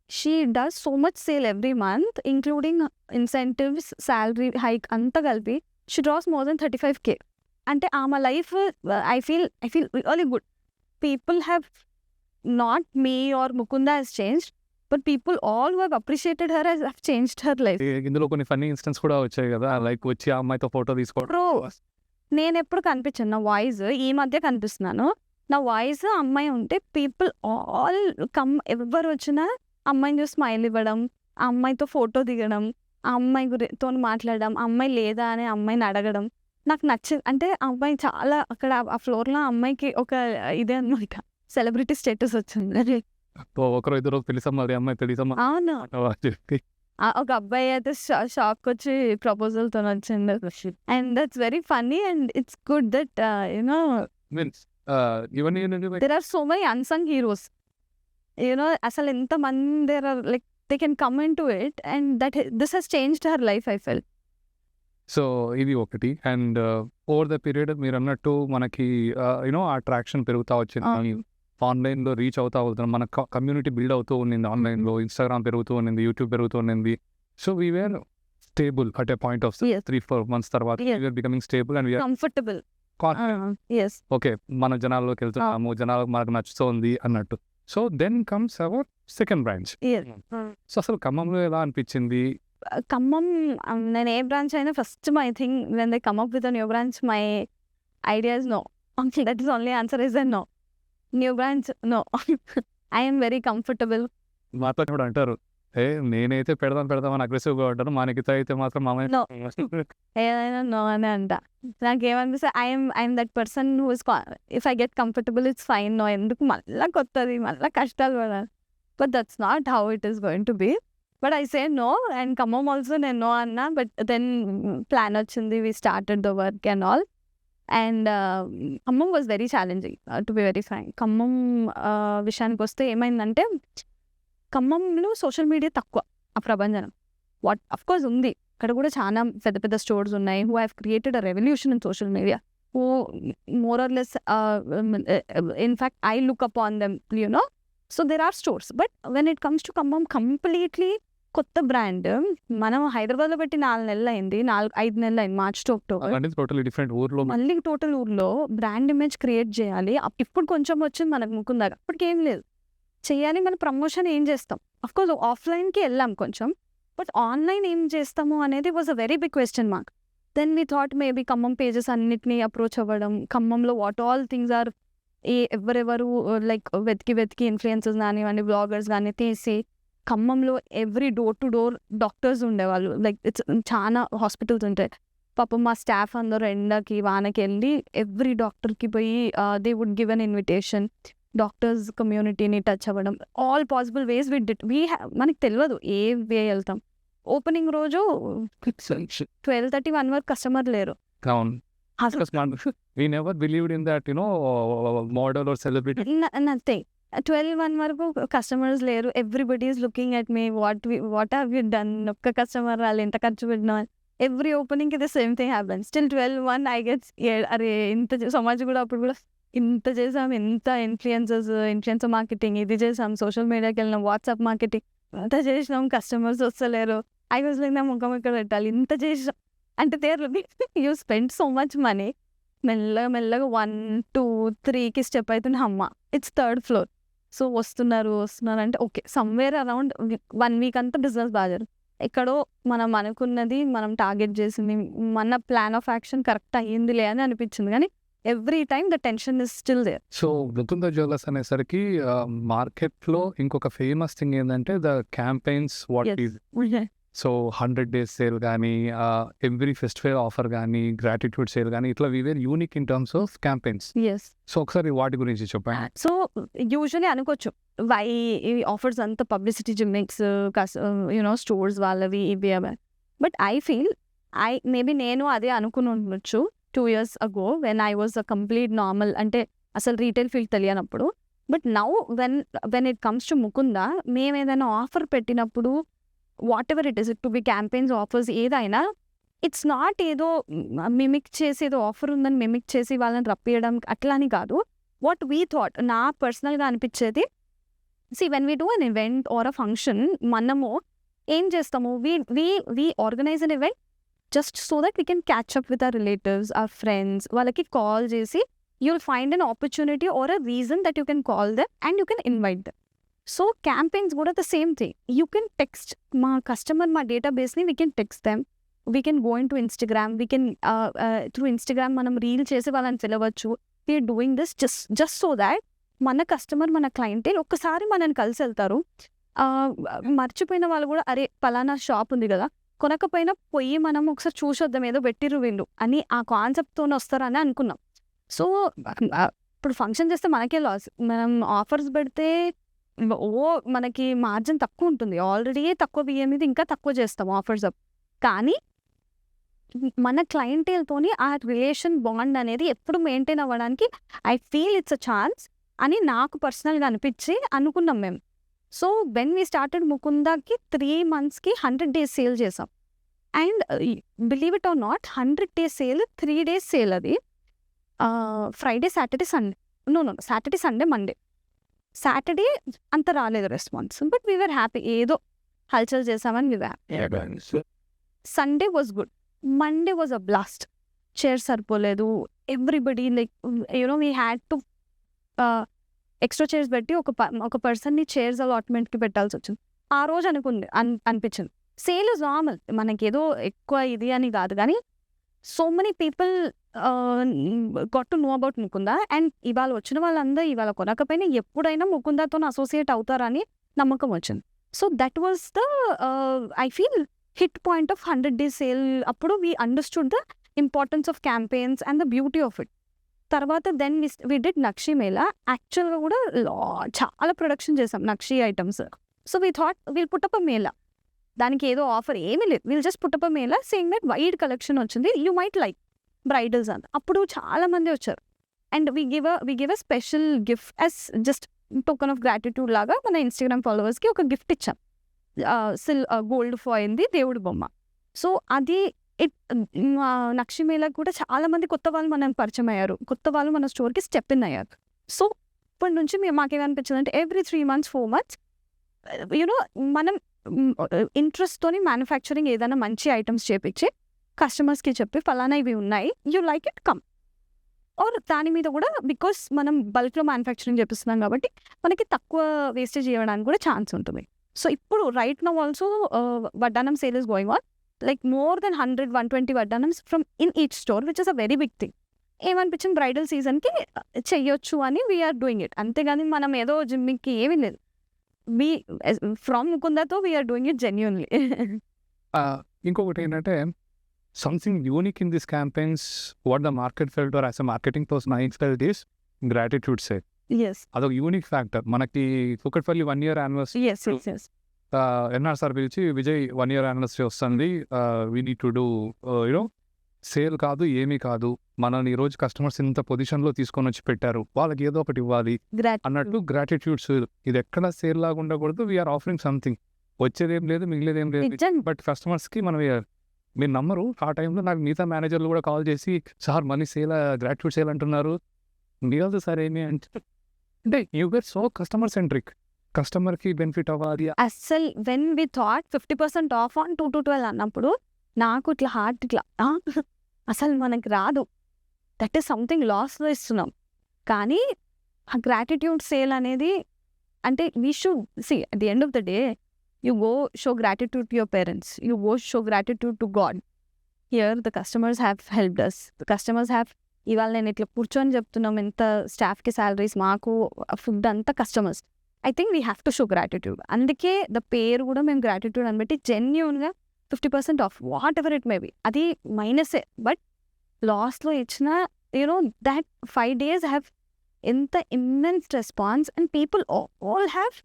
she does so much sale every month including incentives, salary hike అంతా కలిపి she draws more than 35K. అంటే ఆమె life I feel really good. People have not me or Mukunda has changed, but people all who have appreciated her have changed her life. ఇందులో కొన్ని funny instance కూడా వచ్చాయి కదా, like వచ్చి ఆ అమ్మాయితో ఫోటో తీసుకోవడం. నేను ఎప్పుడు కనిపించాను, నా వాయిస్ ఈ మధ్య కనిపిస్తున్నాను. నా వాయిస్ అమ్మాయి ఉంటే పీపుల్ ఆల్ ఎవరు వచ్చినా అమ్మాయిని చూసి స్మైల్ ఇవ్వడం, ఆ అమ్మాయితో ఫోటో దిగడం, ఆ అమ్మాయి గురితో మాట్లాడడం, ఆ అమ్మాయి లేదా అని అమ్మాయిని అడగడం నాకు నచ్చింది. అంటే ఆ అమ్మాయి చాలా అక్కడ ఆ ఫ్లోర్లో అమ్మాయికి ఒక ఇదే అనమాట, సెలబ్రిటీ స్టేటస్ వచ్చింది. ఒకరు ఇద్దరు తెలుసమ్మా, అది అమ్మాయి తెలుసమ్మా. అవును, ఒక అబ్బాయి అయితే షాప్కి వచ్చి ప్రపోజల్తో వచ్చింది. And that's very funny and it's good that you know there are so many unsung heroes. అసలు ఎంతమంది there are like they can come into it and this has changed her life, I felt. So ఇది ఒకటి. And over the period మీరు అన్నట్టు మనకి attraction పెరుగుతూ వచ్చింది, ఆన్లైన్లో రీచ్ అవుతా అవుతున్నాం, మన కమ్యూనిటీ బిల్డ్ అవుతూ ఉన్నింది, ఆన్లైన్లో ఇన్స్టాగ్రామ్ పెరుగుతూ ఉన్నింది, యూట్యూబ్ పెరుగుతూ ఉన్నింది. So we were stable at a point of 3-4 months తర్వాత we are becoming stable and comfortable. Okay, మన జనాల్లోకి వెళ్తున్నాము, జనాలకు మనకు నచ్చుతోంది అన్నట్టు. So then comes our second branch. So అసలు ఖమ్మంలో ఎలా అనిపించింది? ఖమ్మం, నేను ఏ బ్రాంచ్ అయినా first my thing when they come up with a new branch my idea is no. That is only answer is no. New branch no. I M very comfortable. మాతో కూడా అంటారు, నేనైతే పెడదామని అగ్రెసివ్గా ఉంటాను, మా నిఖిత అయితే మాత్రం ఏదైనా నో అని అంట. నాకేమనిపిస్తే I'm that person who is if I get comfortable it's fine. No ఎందుకు మళ్ళీ కొత్తది, మళ్ళీ కష్టాలు పడాలి. But that's not how it is going to be. But I say no. And Khammam also నేను నో అన్నా, బట్ దెన్ ప్లాన్ వచ్చింది, we started the work and all. And Khammam was very challenging to be very frank. Khammam విషయానికి వస్తే ఏమైందంటే, ఖమ్మంలో social media తక్కువ, ఆ ప్రభంజనం అఫ్కోర్స్ ఉంది, ఇక్కడ కూడా చాలా పెద్ద పెద్ద స్టోర్స్ ఉన్నాయి who have created a revolution in social media, who more or less in fact I look up on them, you know. So there are stores. But when it comes to Khammam, completely కొత్త brand. మనం హైదరాబాద్లో పెట్టి 4 నెలలు అయింది, 5 నెలలు అయింది, March to October. మళ్ళీ total ఊర్లో బ్రాండ్ ఇమేజ్ క్రియేట్ చేయాలి. ఇప్పుడు కొంచెం వచ్చింది మనకు ముకుందాక, అప్పటికేం లేదు చేయాలి. మన ప్రమోషన్ ఏం చేస్తాం? అఫ్కోర్స్ ఆఫ్లైన్కి వెళ్ళాం కొంచెం, బట్ ఆన్లైన్ ఏం చేస్తాము అనేది was a very big question mark. Then we thought maybe Khammam pages అన్నిటినీ అప్రోచ్ అవ్వడం, ఖమ్మంలో వాట్ ఆల్ థింగ్స్ ఆర్, ఎవరెవరు లైక్ వెతికి ఇన్ఫ్లుయెన్సర్స్ కానివ్వండి, బ్లాగర్స్ కానీ తీసి, ఖమ్మంలో every door to door doctors ఉండేవాళ్ళు, లైక్ ఇట్స్ చాలా హాస్పిటల్స్ ఉంటాయి. పాపం మా స్టాఫ్ అందరూ ఎండకి వానకి వెళ్ళి ఎవ్రీ డాక్టర్కి పోయి they would give an invitation, doctors కమ్యూనిటీని టచ్ అవ్వడం, all possible ways we did. మనకి తెలియదు ఏ వే వెళ్తాం. ఓపెనింగ్ రోజు 12:30 1 వరకు కస్టమర్ లేరు. అవును. We never believed in that, model or celebrity. Nothing. 12-1 వరకు కస్టమర్స్ లేరు. Everybody is looking at me, what have you done, ఒక్క కస్టమర్ రాలి, ఎంత ఖర్చు పెట్టినా. ఎవ్రీ ఓపెనింగ్కి the same thing happen. Still 12-1 I gets అరే ఇంత సమాజ్ కూడా అప్పుడు కూడా ఇంత చేసాం, ఎంత ఇన్ఫ్లుయెన్సర్ మార్కెటింగ్ ఇది చేసాం, సోషల్ మీడియాకి వెళ్ళినాం, వాట్సాప్ మార్కెటింగ్ అంతా చేసినాం, కస్టమర్స్ వస్తలేరు. ఐ వాజ్ లైక్ నా ముఖం ఇక్కడ పెట్టాలి, ఇంత చేసాం అంటే there you spend so much money. మెల్లగా 1, 2, 3కి స్టెప్ అవుతుంది. అమ్మ ఇట్స్ 3rd floor. సో వస్తున్నారు అంటే ఓకే, సమ్వేర్ అరౌండ్ 1 వీక్ అంతా బిజినెస్ బాగా జరుగుతుంది. ఎక్కడో మనం అనుకున్నది, మనం టార్గెట్ చేసింది, మన ప్లాన్ ఆఫ్ యాక్షన్ కరెక్ట్ అయ్యిందిలే అని అనిపించింది. కానీ every time the tension is still there. So Mukunda jewellers అనేసరికి మార్కెట్లో ఇంకొక ఫేమస్ థింగ్ ఏంటంటే the campaigns. What is so 100 days sale కానీ, ఎవ్రీ ఫెస్టివల్ ఆఫర్ కానీ, గ్రాటిట్యూడ్ సేల్ కానీ, ఇట్లా we are unique in terms of campaigns. Yes. So ఒకసారి వాటి గురించి చెప్పండి. సో యూజువల్లీ అనుకోవచ్చు వై ఈ ఆఫర్స్ అంతా పబ్లిసిటీ జిమ్మిక్స్, స్టోర్స్ వాళ్ళవి ఇవి అవి. బట్ ఐ ఫీల్ మేబీ నేను అదే అనుకుని ఉండొచ్చు 2 years ago when I was a complete normal, అంటే అసలు రీటైల్ ఫీల్డ్ తెలియనప్పుడు. But now when it comes to Mukunda, మేము ఏదైనా ఆఫర్ పెట్టినప్పుడు what ever it is, it to be campaigns, offers ఏదైనా, ఇట్స్ నాట్ ఏదో మిమిక్ చేసి ఏదో ఆఫర్ ఉందని మిమిక్ చేసి వాళ్ళని రప్పియడం అట్లా అని కాదు. వాట్ వీ థాట్, నా పర్సనల్గా అనిపించేది, when we do an event are a function, మనము ఏం చేస్తాము, we organise an event just so that we can catch up with our relatives, our friends. వాళ్ళకి కాల్ చేసి you'll find an opportunity or a reason that you can call them and you can invite them. So campaigns కూడా the same thing. You can text మా customer, మా database ని we can text them. We can go into Instagram. We can through Instagram మనం reel చేసి వాళ్ళని పిలవచ్చు. We are doing this just so that మన customer, మన క్లయింటేల్ ఒక్కసారి మనని కలిసి వెళ్తారు. మర్చిపోయిన వాళ్ళు కూడా అరే పలానా షాప్ ఉంది కదా, కొనకపోయినా పోయి మనం ఒకసారి చూసొద్దాం, ఏదో పెట్టిరు వీళ్ళు అని ఆ కాన్సెప్ట్తోనే వస్తారని అనుకున్నాం. సో ఇప్పుడు ఫంక్షన్ చేస్తే మనకే లాస్. మనం ఆఫర్స్ పెడితే మనకి మార్జిన్ తక్కువ ఉంటుంది. ఆల్రెడీ తక్కువ బియ్యం మీద ఇంకా తక్కువ చేస్తాం ఆఫర్స్ అప్. కానీ మన క్లయింటేల్తోని ఆ రిలేషన్ బాండ్ అనేది ఎప్పుడు మెయింటైన్ అవ్వడానికి I feel it's a chance అని నాకు పర్సనల్గా అనిపించి అనుకున్నాం మేము. సో వెన్ వీ స్టార్టెడ్ ముకుందాకి 3 monthsకి 100 days సేల్ చేసాం. And believe it or not, 100 days sale 3 days sale. అది Friday, Saturday, Sunday, no Saturday, Sunday, Monday. Saturday అంత రాలేదు రెస్పాన్స్, బట్ వీఆర్ హ్యాపీ, ఏదో హల్చల్ చేసామని we are happy. Sunday was good, Monday was a blast. Chairs సరిపోలేదు, everybody like we had to extra chairs పెట్టి ఒక పర్సన్ని చైర్స్ అలాట్మెంట్కి పెట్టాల్సి వచ్చింది. ఆ రోజు అనిపించింది సేల్ ఇస్ నార్మల్, మనకేదో ఎక్కువ ఇది అని కాదు, కానీ so many people got to know about Mukunda. And ఇవాళ వచ్చిన వాళ్ళందరూ ఇవాళ కొనకపోయినా ఎప్పుడైనా ముకుందతో అసోసియేట్ అవుతారని నమ్మకం వచ్చింది. So that was the I feel hit point of 100 days sale. అప్పుడు we understood the importance of campaigns and the beauty of it. తర్వాత దెన్ వి డిడ్ నక్షి మేళా. యాక్చువల్గా కూడా చాలా ప్రొడక్షన్ చేసాం నక్షి items. So we thought we'll put up a మేళా, దానికి ఏదో ఆఫర్ ఏమీ లేదు, we'll just put up a మేళా సేయింగ్ దట్ వైడ్ కలెక్షన్ వచ్చింది, యూ మైట్ లైక్ బ్రైడల్స్ అని. అప్పుడు చాలా మంది వచ్చారు. And we give a special gift as just token of gratitude లాగా మన ఇన్స్టాగ్రామ్ ఫాలోవర్స్కి ఒక గిఫ్ట్ ఇచ్చాం. గోల్డ్ ఫాయిల్ది దేవుడి బొమ్మ. సో అది నక్షి మేళకు కూడా చాలా మంది కొత్త వాళ్ళు మనకు పరిచయం అయ్యారు, కొత్త వాళ్ళు మన స్టోర్కి స్టెప్ ఇన్ అయ్యారు. సో ఇప్పటి నుంచి మాకేమనిపించింది అంటే ఎవ్రీ 3 months 4 months మనం ఇంట్రెస్ట్తోని మ్యానుఫ్యాక్చరింగ్ ఏదైనా మంచి ఐటమ్స్ చేపించి కస్టమర్స్కి చెప్పి ఫలానా ఇవి ఉన్నాయి, you like it come. Or దాని మీద కూడా బికాస్ మనం బల్క్లో మ్యానుఫ్యాక్చరింగ్ చేపిస్తున్నాం కాబట్టి మనకి తక్కువ వేస్టేజ్ ఇవ్వడానికి కూడా ఛాన్స్ ఉంటుంది. సో ఇప్పుడు రైట్ నౌ ఆల్సో వడ్డానం sale is going on, like more then 100-120 వడ్డానమ్స్ from in each store, which is a very big thing. ఏమనిపించింది, బ్రైడల్ సీజన్కి చెయ్యొచ్చు అని వీఆర్ డూయింగ్ ఇట్. అంతేగాని మనం ఏదో జిమ్మికి ఏమీ లేదు. ఫ్రమ్ ముకుందతో వీఆర్ డూయింగ్ ఇట్ జెన్యూన్లీ. ఇంకొకటి ఏంటంటే something unique in this campaigns what the market felt or as a marketing person I felt is gratitude say. Yes అదొక యూనిక్ ఫ్యాక్టర్. మనకి Kukatpally 1 year anniversary yes yes yes NR sir పిలిచి Vijay 1 year anniversary వస్తుంది, we need to do you know sale కాదు ఏమీ కాదు, మనల్ని ఈ రోజు కస్టమర్స్ ఇంత పొజిషన్లో తీసుకొని వచ్చి పెట్టారు, వాళ్ళకి ఏదో ఒకటి ఇవ్వాలి అన్నట్టు గ్రాటిట్యూడ్స్. ఇది ఎక్కడ సేల్ లాగా ఉండకూడదు, వీఆర్ ఆఫరింగ్ సంథింగ్, వచ్చేదేం లేదు మిగిలేదేం లేదు, బట్ కస్టమర్స్కి మనం మీరు నమ్మరు, ఆ టైంలో నాకు మిగతా మేనేజర్లు కూడా కాల్ చేసి sir money sale gratitude sale అంటున్నారు, లేదు సార్ ఏమి అంటే you get so customer centric, కస్టమర్కి బెనిఫిట్ అవ్వాలి. అస్సలు when we thought 50% off on 2 to 12 అన్నప్పుడు నాకు ఇట్లా హార్ట్ ఇట్లా అసలు మనకి రాదు, దట్ ఈస్ సంథింగ్ లాస్లో ఇస్తున్నాం. కానీ ఆ గ్రాటిట్యూడ్ సేల్ అనేది అంటే we should see at the end of the day you go show gratitude to your parents, you go show gratitude to God. Here the customers have helped us, the customers have, ఇవాళ నేను ఇట్లా కూర్చొని చెప్తున్నాం ఎంత స్టాఫ్కి salaries, మాకు food అంతా customers. I think we have to show gratitude. అందుకే ద పేరు కూడా మేము గ్రాటిట్యూడ్ అని బట్టి జెన్యూన్గా 50% off what ever it may be, అది మైనసే, బట్ లాస్లో ఇచ్చిన యూనో దాట్ 5 days హ్యావ్ ఎంత immense response and people all have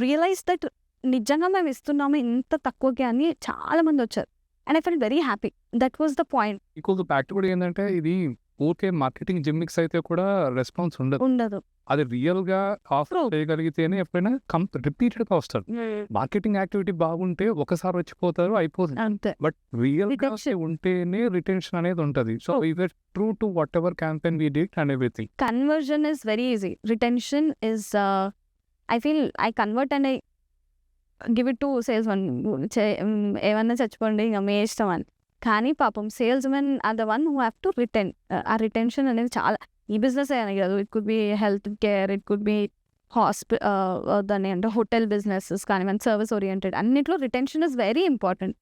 realise that నిజంగా మేము ఇస్తున్నాము ఇంత తక్కువకి అని చాలా మంది వచ్చారు. And I felt very happy, that was the point. ఇంకొక ఫ్యాక్ట్ కూడా ఏంటంటే ఇది ఊరికే మార్కెటింగ్ జిమ్మిక్స్ అయితే కూడా రెస్పాన్స్ ఉండదు, అది రియల్గా ఆఫర్ చేయగలిగితేనే ఎప్పుడైనా రిపీటెడ్గా వస్తారు. మార్కెటింగ్ యాక్టివిటీ బాగుంటే ఒకసారి వచ్చిపోతారు అయిపోతుంది, అంతే. బట్ రియల్గా ఉంటేనే రిటెన్షన్ అనేది ఉంటుంది. So ever true to whatever campaign we did and everything. Conversion is very easy, retention is I feel I convert and I give it to sales one, ఏమన్నా చచ్చిపోండి ఇంకా మీ ఇష్టం అని. కానీ పాపం sales men are the one who have to retain. ఆ retention అనేది చాలా, ఈ బిజినెస్ అయినా కాదు, it could be health care, it could be దాన్ని అంటే హోటల్ బిజినెసెస్ కానివ్వండి, సర్వీస్ ఓరియంటెడ్, అన్నిట్లో retention is very important.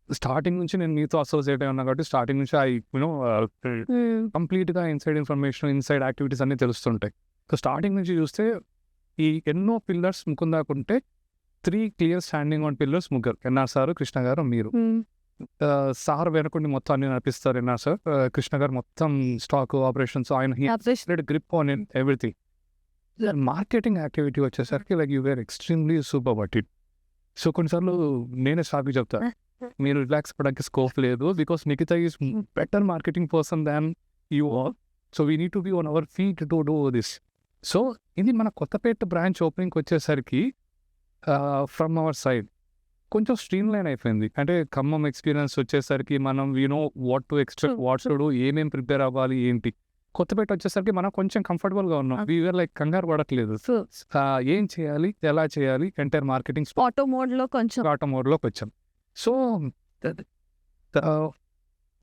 Starting నుంచి నేను మీతో అసోసియేట్ అయి ఉన్నా కాబట్టి స్టార్టింగ్ నుంచి కంప్లీట్గా ఇన్సైడ్ ఇన్ఫర్మేషన్, ఇన్సైడ్ యాక్టివిటీస్ అన్నీ తెలుస్తుంటాయి. సో స్టార్టింగ్ నుంచి చూస్తే ఈ ఎన్నో పిల్లర్స్ ముకుందాకుంటే 3 clear స్టాండింగ్ ఆన్ పిల్లర్స్, ముగ్గురు, ఎన్ఆర్ సార్, కృష్ణ గారు, మీరు. సార్ వెనకుండి మొత్తం అన్ని నడిపిస్తారు ఎన్ఆర్ సార్, కృష్ణ గారు మొత్తం స్టాక్ ఆపరేషన్స్, ఆయన grip on everything. Marketing activity వచ్చేసరికి like you were extremely super but it. So కొన్నిసార్లు నేనే స్టాఫ్కి చెప్తాను, మీరు రిలాక్స్ పడడానికి స్కోప్ లేదు, because Nikhita is better marketing person than you all, so we need to be on our feet to do this. So ఇది మన కొత్తపేట బ్రాంచ్ ఓపెనింగ్కి వచ్చేసరికి ఫ్రమ్ అవర్ సైడ్ కొంచెం స్ట్రీమ్ లైన్ అయిపోయింది. అంటే ఖమ్మం ఎక్స్పీరియన్స్ వచ్చేసరికి మనం know what to expect, what to do, ఏమేమి ప్రిపేర్ అవ్వాలి ఏంటి. కొత్తపేట వచ్చేసరికి మనం కొంచెం కంఫర్టబుల్గా ఉన్నాం, వీఆర్ లైక్ కంగారు పడట్లేదు, ఏం చేయాలి ఎలా చేయాలి, ఎంటైర్ మార్కెటింగ్ ఆటో మోడ్లోకి వచ్చాం. So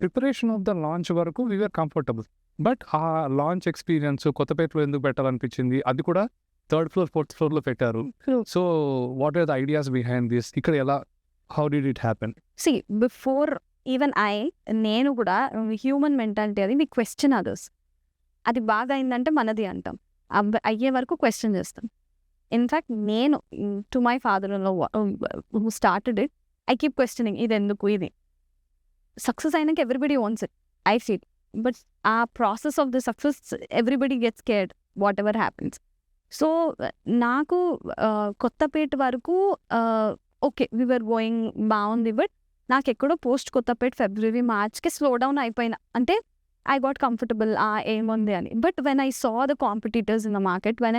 preparation of the launch వరకు వీఆర్ కంఫర్టబుల్, బట్ ఆ లాంచ్ ఎక్స్పీరియన్స్ కొత్తపేటలో ఎందుకు పెట్టాలనిపించింది, అది కూడా 3rd floor 4th floor పెట్టారు. So what are the ideas behind this, ఇక్కడ ఎలా, how did it happen? See before even నేను కూడా హ్యూమన్ మెంటాలిటీ, అది మీ క్వశ్చన్ అదర్స్, అది బాగా అయిందంటే మనది అంటాం, అయ్యే వరకు క్వశ్చన్ చేస్తాం. ఇన్ఫ్యాక్ట్ నేను to my father who started it, I keep questioning, ఇది ఎందుకు, ఇది సక్సెస్ అయినాక everybody wants it, I feel, but ఆ process of the success everybody gets cared whatever happens. So నాకు కొత్తపేట వరకు ఓకే వీఆర్ గోయింగ్ బాగుంది, but నాకు ఎక్కడో పోస్ట్ కొత్తపేట February Marchకి స్లో డౌన్ అయిపోయినా, అంటే ఐ గాట్ కంఫర్టబుల్ ఏముంది అని. But when I saw the competitors in the market, when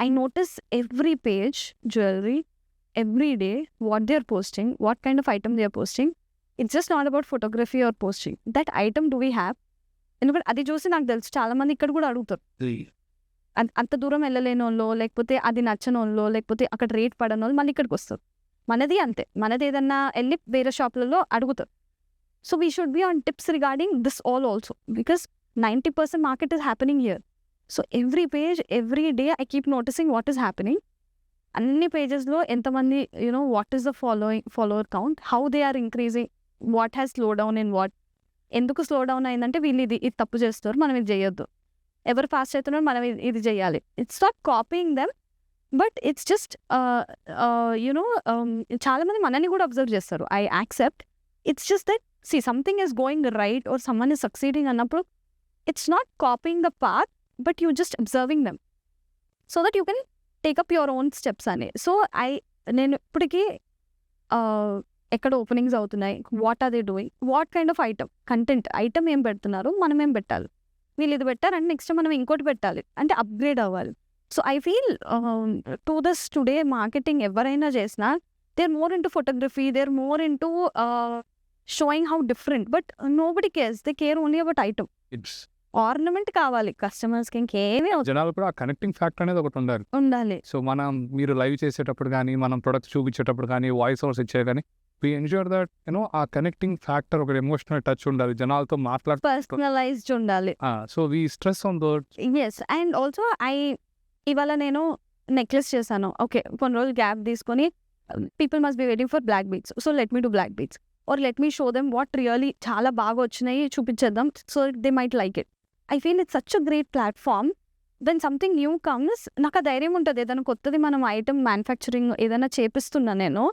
I notice every page jewellery every day, what they are posting, what kind of item they are posting. It's just not about photography or posting, that item do we have. ఎందుకంటే అది చూసి నాకు తెలుసు చాలామంది ఇక్కడ కూడా అడుగుతారు, అంత దూరం వెళ్ళలేని వాళ్ళు, లేకపోతే అది నచ్చని వాళ్ళు, లేకపోతే అక్కడ రేట్ పడని వాళ్ళు మళ్ళీ ఇక్కడికి వస్తారు. మనది అంతే, మనది ఏదన్నా వెళ్ళి వేరే షాప్లలో అడుగుతారు. So we should be on tips regarding this all also, because 90% market is happening here. So every page every day I keep noticing what is happening. అన్ని పేజెస్లో ఎంతమంది what is the follower count, how they are increasing, what has slow down in what, ఎందుకు slow down అయిందంటే వీళ్ళు ఇది తప్పు చేస్తారు, మనం ఇది చేయొద్దు, ఎవరు ఫాస్ట్ అవుతున్నారు మనం ఇది చేయాలి. It's not copying them, but it's just you know చాలా మంది మనని కూడా అబ్జర్వ్ చేస్తారు. I accept. It's just that something is going right or someone is succeeding అన్నప్పుడు it's not copying the path but you just observing them so that you can take up your own steps అని. So నేను ఇప్పటికీ ఎక్కడ openings అవుతున్నాయి, what are they doing, what kind of content item ఏం పెడుతున్నారు, మనం ఏం పెట్టాలి, వీళ్ళు ఇది పెట్టారంటే నెక్స్ట్ మనం ఇంకోటి పెట్టాలి అంటే అప్గ్రేడ్ అవ్వాలి. So I feel to this today marketing ఎవరైనా చేసినా they are more into photography, they are more into showing how different, but nobody cares, they care only about item. It's ornament కావాలి కస్టమర్స్కి, ఇంకేమీ జనాలు కూడా ఆ connecting factor అనేది ఒకటి ఉండాలి. ఉండాలి. సో మీరు లైవ్ చేసేటప్పుడు కానీ, మనం ప్రొడక్ట్స్ చూపించేటప్పుడు కానీ, వాయిస్ ఓవర్స్ ఇచ్చే కానీ, వి ఎన్ష్యూర్ దట్ ఆ కనెక్టింగ్ ఫ్యాక్టర్, ఒక ఎమోషనల్ టచ్ ఉండాలి, జనాలతో పర్సనలైజ్డ్ ఉండాలి. So we stress on that. Yes, and also ఇవాళ నేను నెక్లెస్ చేశాను, ఓకే, కొన్ని రోజులు గ్యాప్ తీసుకొని people must be waiting for block beats, so let me do block beats or let me show them what really చాలా బాగా వచ్చినాయి చూపించేద్దాం, so they might like it. I feel it's such a great platform. Then something new comes, నాకు ఆ ధైర్యం ఉంటుంది, ఏదైనా కొత్తది మనం ఐటమ్ మ్యానుఫ్యాక్చరింగ్ ఏదైనా చేపిస్తున్నా నేను,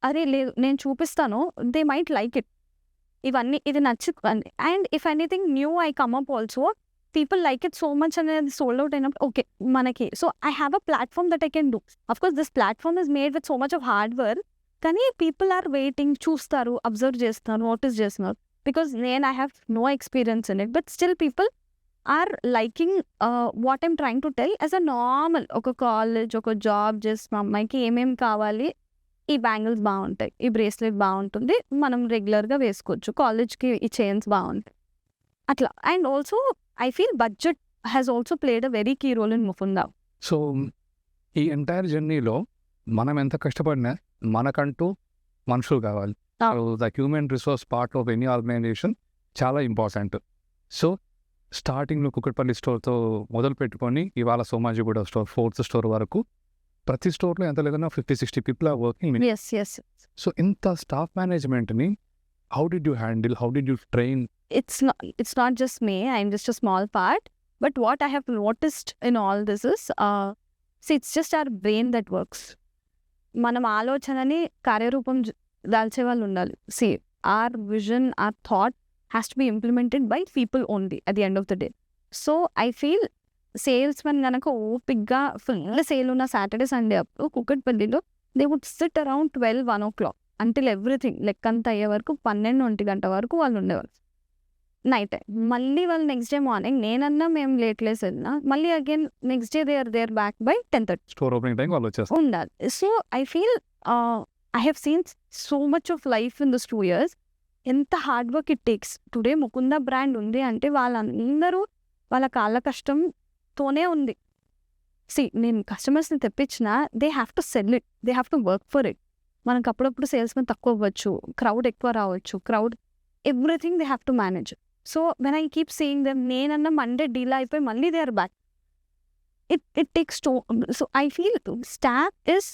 అరే లేదు నేను చూపిస్తాను, దే మైట్ లైక్ ఇట్, ఇవన్నీ ఇది నచ్చుతుంది. And if anything new I come up also, people like it so much అనేది సోల్డ్ అవుట్ అయినప్పుడు ఓకే మనకి, so I have a platform that I can do. Of course this platform is made with so much of hard work, కానీ people are waiting, చూస్తారు, observe చేస్తారు, notice చేస్తున్నారు. Because I have no experience in it, but still people are liking what I'm trying to tell as a normal. ఒక college, ఒక job చేసిన అమ్మాయికి ఏమేమి కావాలి, ఈ బ్యాంగిల్స్ బాగుంటాయి, ఈ బ్రేస్లెట్ బాగుంటుంది, మనం రెగ్యులర్గా వేసుకోవచ్చు, కాలేజ్కి ఈ చైన్స్ బాగుంటాయి అట్లా. And also I feel budget has also played a very key role in Mukunda. So ఈ ఎంటైర్ జర్నీలో మనం ఎంత కష్టపడినా మనకంటూ మనుషులు కావాలి. The human resource part of any organisation చాలా ఇంపార్టెంట్. సో స్టార్టింగ్లో కుకట్పల్లి స్టోర్తో మొదలు పెట్టుకొని ఇవాళ సోమాజిగూడ స్టోర్, 4th స్టోర్ వరకు ప్రతి స్టోర్లో ఎంత లేదన్నా 50-60 పీపుల్ ఆర్ వర్కింగ్. సో ఇంత స్టాఫ్ మేనేజ్మెంట్ని how did you handle, how did you train? It's not just me, I'm just a small part, but what I have noticed in all this is it's just our brain that works. మనం ఆలోచనని కార్యరూపం దాల్చే వాళ్ళు ఉండాలి. our vision, our thought has to be implemented by people only at the end of the day. So I feel salesmen కనుక ఓపిక్గా full sale ఉన్న Saturday Sunday అప్పుడు కుకట్పల్లిలో they would sit around 12-1 o'clock until everything లెక్కంత అయ్యే వరకు 12-1 గంట వరకు వాళ్ళు ఉండేవాళ్ళు నైట్ టైం. మళ్ళీ వాళ్ళు నెక్స్ట్ డే మార్నింగ్, నేనన్నా మేము లేట్ లేసి వెళ్ళినా మళ్ళీ again next day they are there back by 10:30 store opening time వాళ్ళు వచ్చేస్తారు ఉండాలి. So I feel I have seen so much of life in this 2 years. ఎంత hard work it takes. Today Mukunda brand ఉంది అంటే వాళ్ళందరూ వాళ్ళ కాళ్ళ కష్టంతోనే ఉంది. నేను కస్టమర్స్ని తెప్పించినా they have to sell it, they have to work for it. మనకు అప్పుడప్పుడు సేల్స్మెన్ తక్కువ అవ్వచ్చు, క్రౌడ్ ఎక్కువ రావచ్చు, everything they have to manage. So when I keep seeing them, నేనన్నా మండే డీల్ అయిపోయి మళ్ళీ they are back. It takes so I feel staff is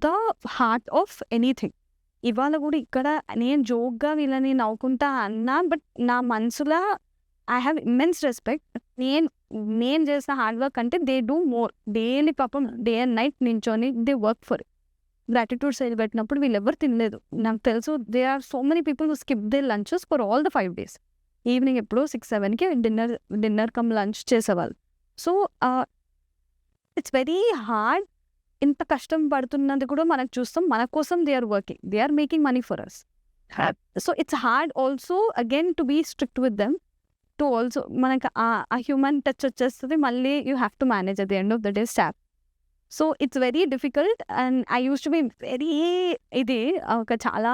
the heart of anything. ఇవాళ కూడా ఇక్కడ నేను జోక్గా వీళ్ళని నవ్వుకుంటా అన్నా, బట్ నా మనసులో ఐ హ్యావ్ ఇమ్మెన్స్ రెస్పెక్ట్. నేను చేసిన హార్డ్ వర్క్ అంటే దే డూ మోర్. డైలీ పాపం డే అండ్ నైట్ నించొని they work for it. Gratitude sale పెట్టినప్పుడు వీళ్ళు ఎవరు తినలేదు నాకు తెలుసు. They are so many people who skip they lunches for all the 5 days. Evening ఎప్పుడో 6-7కి డిన్నర్ కమ్ లంచ్ చేసేవాళ్ళు. So it's very hard. ఇంత కష్టం పడుతున్నది కూడా మనకు చూస్తాం, మన కోసం they are working, they are making money for us. So it's hard also again to be strict with them, to also మనకు ఆ హ్యూమన్ టచ్ వచ్చేస్తుంది. మళ్ళీ you have to manage at the end of the day staff. So it's very difficult. And I use to be very ఒక చాలా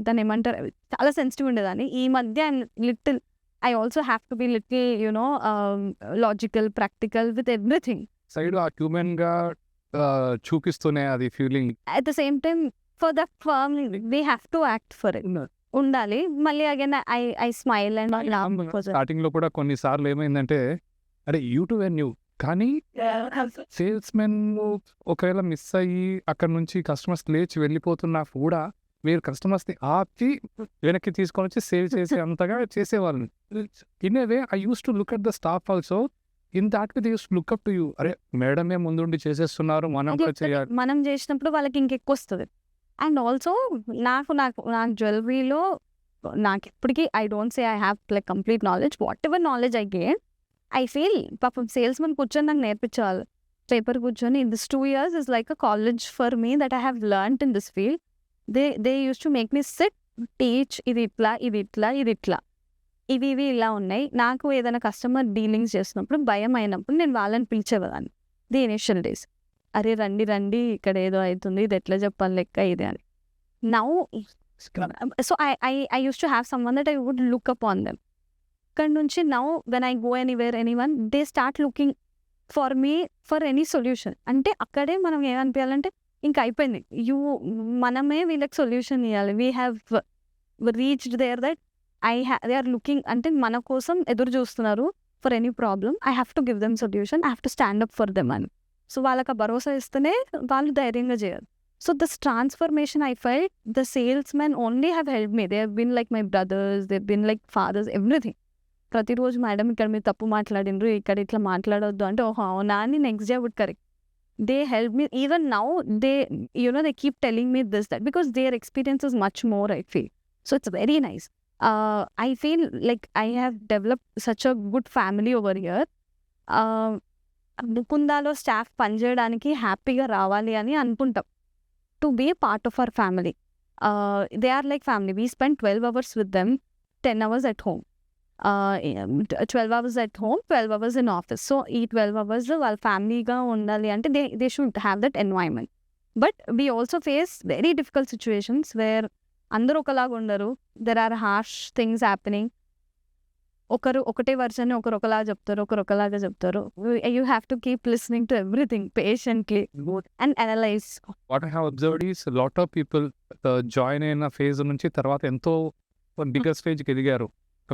దాన్ని ఏమంటారు, చాలా sensitive ఉండేదాన్ని. ఈ మధ్య little I also have to be little you know logical, practical with everything. Side ఆ హ్యూమన్గా చూపిస్తూనే అది feeling. At the same time for the firm we have to act for it ఉండాలి. మళ్ళీ again I smile and starting లో కూడా కొన్నిసార్లు ఏమైందంటే, అరే యూట్యూబ్ న్యూ కానీ సేల్స్ మెన్ ఒకవేళ మిస్ అయ్యి అక్కడ నుంచి కస్టమర్స్ లేచి వెళ్ళిపోతున్నా కూడా మీరు కస్టమర్స్ ని ఆపి వెనక్కి తీసుకొని వచ్చి సేల్ చేసే అంతగా చేసేవాళ్ళని. In a way I use to look at the staff also. In that way they used look up to you. అరే మేడమే ముందుండి చేసేస్తున్నారు, మనం అది కూడా వస్తది. చేయాలి. మనం చేసినప్పుడు వాళ్ళకి ఇంకెక్కువ వస్తుంది. అండ్ ఆల్సో నాకు నాకు నాకు జ్యువెలరీలో నాకు ఇప్పటికీ I don't say I have like complete knowledge. What ever knowledge I gain, I feel పాపం సేల్స్ మెన్ కూర్చొని నాకు నేర్పించాలి. పేపర్ కూర్చొని this 2 years is like a college for me that I have learnt in this field. They used to make me sit, teach, ఇది ఇట్లా ఇది ఇట్లా ఇది ఇట్లా, ఇవి ఇవి ఇలా ఉన్నాయి. నాకు ఏదైనా కస్టమర్ డీలింగ్స్ చేసినప్పుడు భయం అయినప్పుడు నేను వాళ్ళని పిలిచేవాదాన్ని ది ఇనిషియల్ డేస్. అరే రండి రండి ఇక్కడ ఏదో అవుతుంది, ఇది ఎట్లా చెప్పాలి లెక్క ఇది అని. Now so I use to have some one that I would look up on them. ఇక్కడ నుంచి now when I go anywhere anyone they start looking for me for any solution. అంటే అక్కడే మనం ఏమనిపించాలంటే ఇంకా అయిపోయింది, మనమే వీళ్ళకి సొల్యూషన్ ఇవ్వాలి. We have reached there that they are looking, అంటే మన కోసం ఎదురు చూస్తున్నారు for any problem. I have to give them solution, I have to stand up for them అని. సో వాళ్ళకి ఆ భరోసా ఇస్తేనే వాళ్ళు ధైర్యంగా చేయాలి. So this transformation I felt the sales men only have help me. They have been like my brothers, they have been like fathers, everything. ప్రతిరోజు madam ఇక్కడ మీరు తప్పు మాట్లాడిండ్రు, ఇక్కడ ఇట్లా మాట్లాడొద్దు అంటే ఓహో అవునా అని next day would correct. They help me even now. They they keep telling me this that because their experience is much more, I feel. So it's very nice. I feel like I have developed such a good family over here. ముకుందాలో staff పనిచేయడానికి హ్యాపీగా రావాలి అని అనుకుంటాం. To be a part of our family. They are like family. We spend 12 hours with them, 10 hours at home. 12 hours at home, 12 hours in office. So ఈ 12 hours వాళ్ళ ఫ్యామిలీగా ఉండాలి అంటే they should have that environment. But we also face very difficult situations where అందరూ ఒకలాగా ఉండరు. There are harsh things happening. ఒకరు ఒకటే version ఒకరు ఒకలాగా చెప్తారు, ఒకరు ఒకలాగా చెప్తారు. You have to keep listening to everything patiently and analyse. What I have observed is lot of people join అయిన ఫేజ్ నుంచి తర్వాత ఎంతో బిగ్గర్ స్టేజ్కి ఎదిగారు.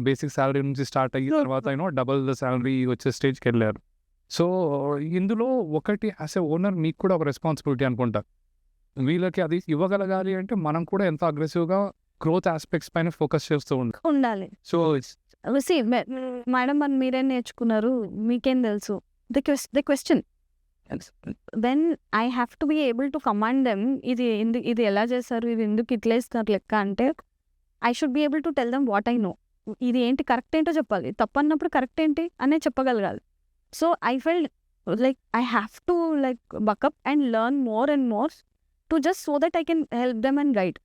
బేసిక్ శాలరీ నుంచి స్టార్ట్ అయిన తర్వాత డబుల్ ద శాలరీ వచ్చే స్టేజ్కి వెళ్ళారు. సో ఇందులో ఒకటి యాజ్ ఎ ఓనర్ మీకు కూడా ఒక రెస్పాన్సిబిలిటీ అనుకుంటా. వీళ్ళకి అది ఇవ్వగలగాలి అంటే మనం కూడా ఎంతో అగ్రెసివ్గా గ్రోత్ ఆస్పెక్ట్స్ పైన ఫోకస్ చేస్తూ ఉండాలి. సో మేడం మరి మీరేం నేర్చుకున్నారు, మీకేం తెలుసు, the question. Then I have to be able to command them. ఇది ఎలా చేస్తారు, ఇది ఎందుకు ఇట్లా ఇస్తారు లెక్క అంటే I should be able to tell them what I know. ఇది ఏంటి కరెక్ట్ ఏంటో చెప్పాలి, తప్పన్నప్పుడు కరెక్ట్ ఏంటి అనే చెప్పగలగాలి. So I felt like I have to like buck up and learn more and more to just so that I can help them and guide.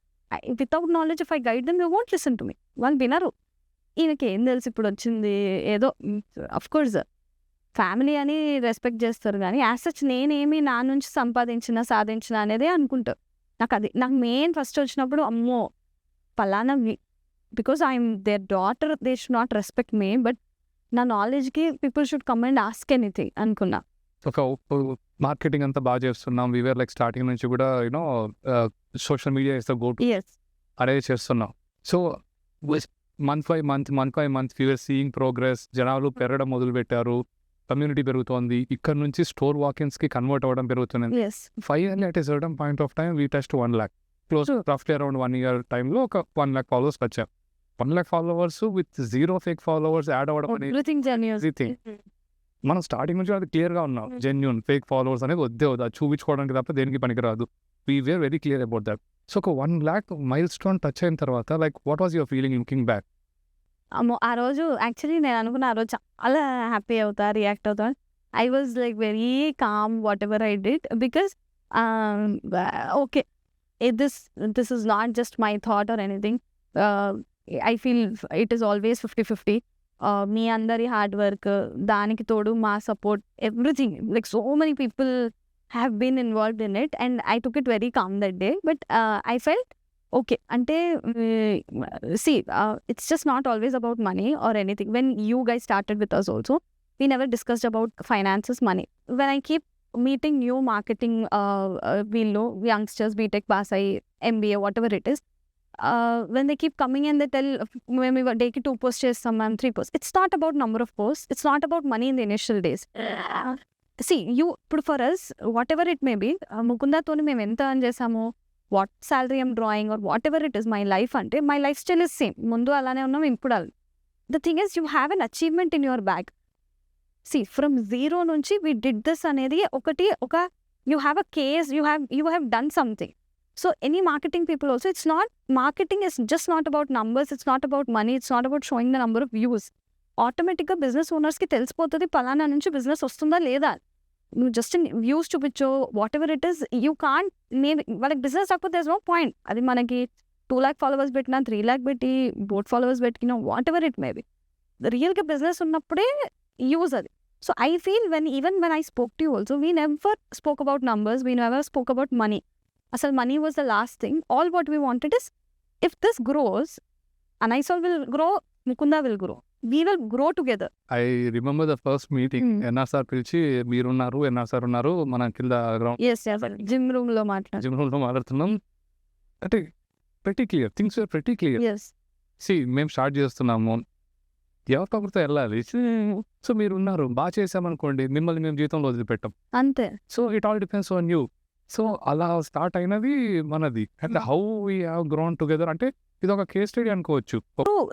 Without knowledge if I guide them they won't listen to me. వాళ్ళు వినరు. ఈయనకి ఏం తెలుసు ఇప్పుడు వచ్చింది ఏదో. Of course family అని respect చేస్తారు కానీ యాజ్ సచ్ నేనేమి నా నుంచి సాధించిన అనేదే అనుకుంటారు. నాకు మెయిన్ ఫస్ట్ వచ్చినప్పుడు అమ్మో పలానా because I'm their daughter they should not respect me, but నా నాలెడ్జ్కి people should come and ask anything అనుకున్నా. ఒక మార్కెటింగ్ అంతా బాగా చేస్తున్నాం. వీఆర్ లైక్ స్టార్టింగ్ నుంచి కూడా social media is the go to అరే చేస్తున్నాం. So month by month we're seeing progress. జనాలు పెరగడం మొదలుపెట్టారు, కమ్యూనిటీ పెరుగుతోంది. ఇక్కడ నుంచి స్టోర్ వాకిన్స్కి కన్వర్ట్ అవ్వడం పెరుగుతుంది. Finally at a certain point of time we touch 1 lakh. Close రఫ్లీ అరౌండ్ 1 year టైంలో ఒక 1 lakh followers వచ్చాం. 1 lakh followers with 0 fake followers add అవ్వడం అనేది మనం స్టార్టింగ్ నుంచి అది క్లియర్గా ఉన్నాం. జెన్యూన్ ఫేక్ ఫాలోవర్స్ అనేది వద్దే వద్దు, చూపించుకోవడానికి తప్ప దేనికి పనికిరాదు. We were very clear about that. So ఒక 1 lakh మైల్ స్టోన్ టచ్ అయిన తర్వాత like what was your feeling looking back? ఆ రోజు యాక్చువల్లీ నేను అనుకున్న ఆ రోజు చాలా హ్యాపీ అవుతా, రియాక్ట్ అవుతా. I was like very calm what ever I did because okay this is not just my thought or anything. I feel it is always 50-50. మీ అందరి హార్డ్ వర్క్, దానికి తోడు మా support, everything like so many people have been involved in it and I took it very calm that day. But I felt okay అంటే it's just not always about money or anything. When you guys started with us also, we never discussed about finances, money. When I keep meeting new marketing youngsters, BTech pass ayi, MBA, whatever it is, when they keep coming and they tell మేము డేకి 2 posts చేస్తాం ma'am, 3 posts. It's not about number of posts, it's not about money in the initial days. ఇప్పుడు for us what ever it may be, ముకుందాతో మేము ఎంత earn చేసాము, what salary I'm drawing or what ever it is, my life అంటే my lifestyle is same. ముందు అలానే ఉన్నాం, ఇప్పుడు the thing is you have an achievement in your bag. From zero నుంచి వి డిడ్ దిస్ అనేది ఒక you have a case, you have done something. So any marketing people also, it's not, marketing is just not about numbers, it's not about money, it's not about showing the number of views. ఆటోమేటిక్గా business ఓనర్స్కి తెలిసిపోతుంది పలానా నుంచి business వస్తుందా లేదా. నువ్వు just views చూపించో, what ever it is, you can't, నేను వాళ్ళకి బిజినెస్ రాకపోతే నో పాయింట్. అది మనకి 2 lakh ఫాలోవర్స్ పెట్టినా, 3 lakh పెట్టి, బోట్ ఫాలోవర్స్ పెట్టినా, వాట్ ఎవర్ ఇట్ మేబీ, రియల్గా బిజినెస్ ఉన్నప్పుడే యూజ్ అది. So I feel even when I spoke to you also, we never spoke about numbers, we never spoke about money. అసలు money was the last thing. All what we wanted is, if this grows, Anisol will grow, Mukunda will grow. We will grow together. I remember the first meeting, NR sir పిలిచి మీరున్నారు, NR sir ఉన్నారు, మన కింద ground Yes, gym room లో మాట్లాడు. Gym రూమ్లో మాట్లాడుతున్నాం. అంటే pretty clear, things were pretty clear. Yes. See, మేము స్టార్ట్ చేస్తున్నాము, ఎవరి పక్కడితో వెళ్ళాలి. సో మీరు ఉన్నారు, బాగా చేసామనుకోండి, మిమ్మల్ని మేము జీవితంలో వదిలిపెట్టాం. అంతే. So it all depends on you. So అలా స్టార్ట్ అయినది మనది. And how we have grown together అంటే ఇది ఒక కేస్ స్టడీ అనుకోవచ్చు.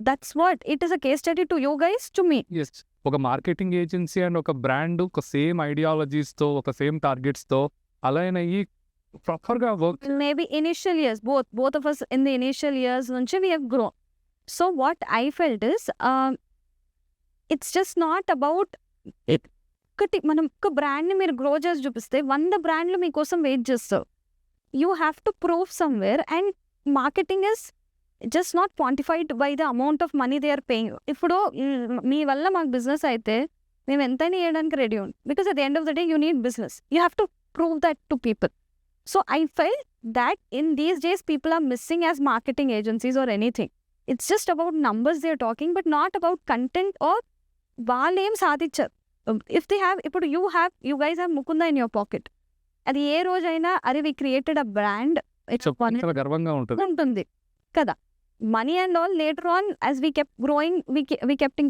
That's what it is, a case study to you guys, to me. Yes, ఒక మార్కెటింగ్ ఏజెన్సీ అండ్ ఒక brand ఒక సేమ్ ఐడియాలజీస్తో, ఒక సేమ్ టార్గెట్స్తో అలైన్ అయ్యి ప్రాపర్గా work. Maybe initial years, both of us in the initial years nunchi we have grown. So what I felt is, it's just not about ఒకటి మనం ఒక బ్రాండ్ని మీరు గ్రో చేసి చూపిస్తే 100 బ్రాండ్లు మీకోసం వెయిట్ చేస్తారు. You have to prove somewhere, and marketing is just not quantified by the amount of money they are paying. ఇప్పుడు మీ వల్ల మాకు బిజినెస్ అయితే మేము ఎంతైనా చేయడానికి రెడీ ఉంది, because at the end of the day you need business, you have to prove that to people. So I felt that in these days people are missing as marketing agencies or anything. It's just about numbers they're talking, but not about content or వాళ్ళేం సాధించారు. If they have, ఇప్పుడు you guys have Mukunda in your pocket. అది ఏ రోజైనా అరే we created a brand, చాలా గర్వంగా ఉంటుంది ఉంటుంది కదా. Money and all later on as we kept growing, we kept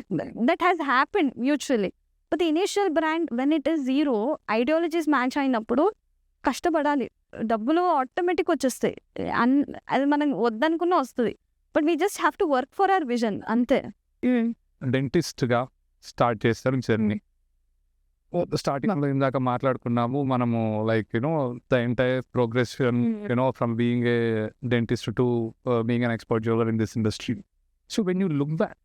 that has happened mutually. But the initial brand, when it is zero, ideologies match అయినప్పుడు కష్టపడాలి, డబ్బులు ఆటోమేటిక్ వచ్చేస్తాయి, అది మనం వద్దనుకున్నా వస్తుంది. But we just have to work for hour vision, అంతే. డెంటిస్ట్గా start చేస్తారు journey. స్టార్టింగ్లో ఇందాక మాట్లాడుకున్నాము మనము, like you know the entire progression, you know from being a dentist to being an expert jeweller in this industry. So when you look back,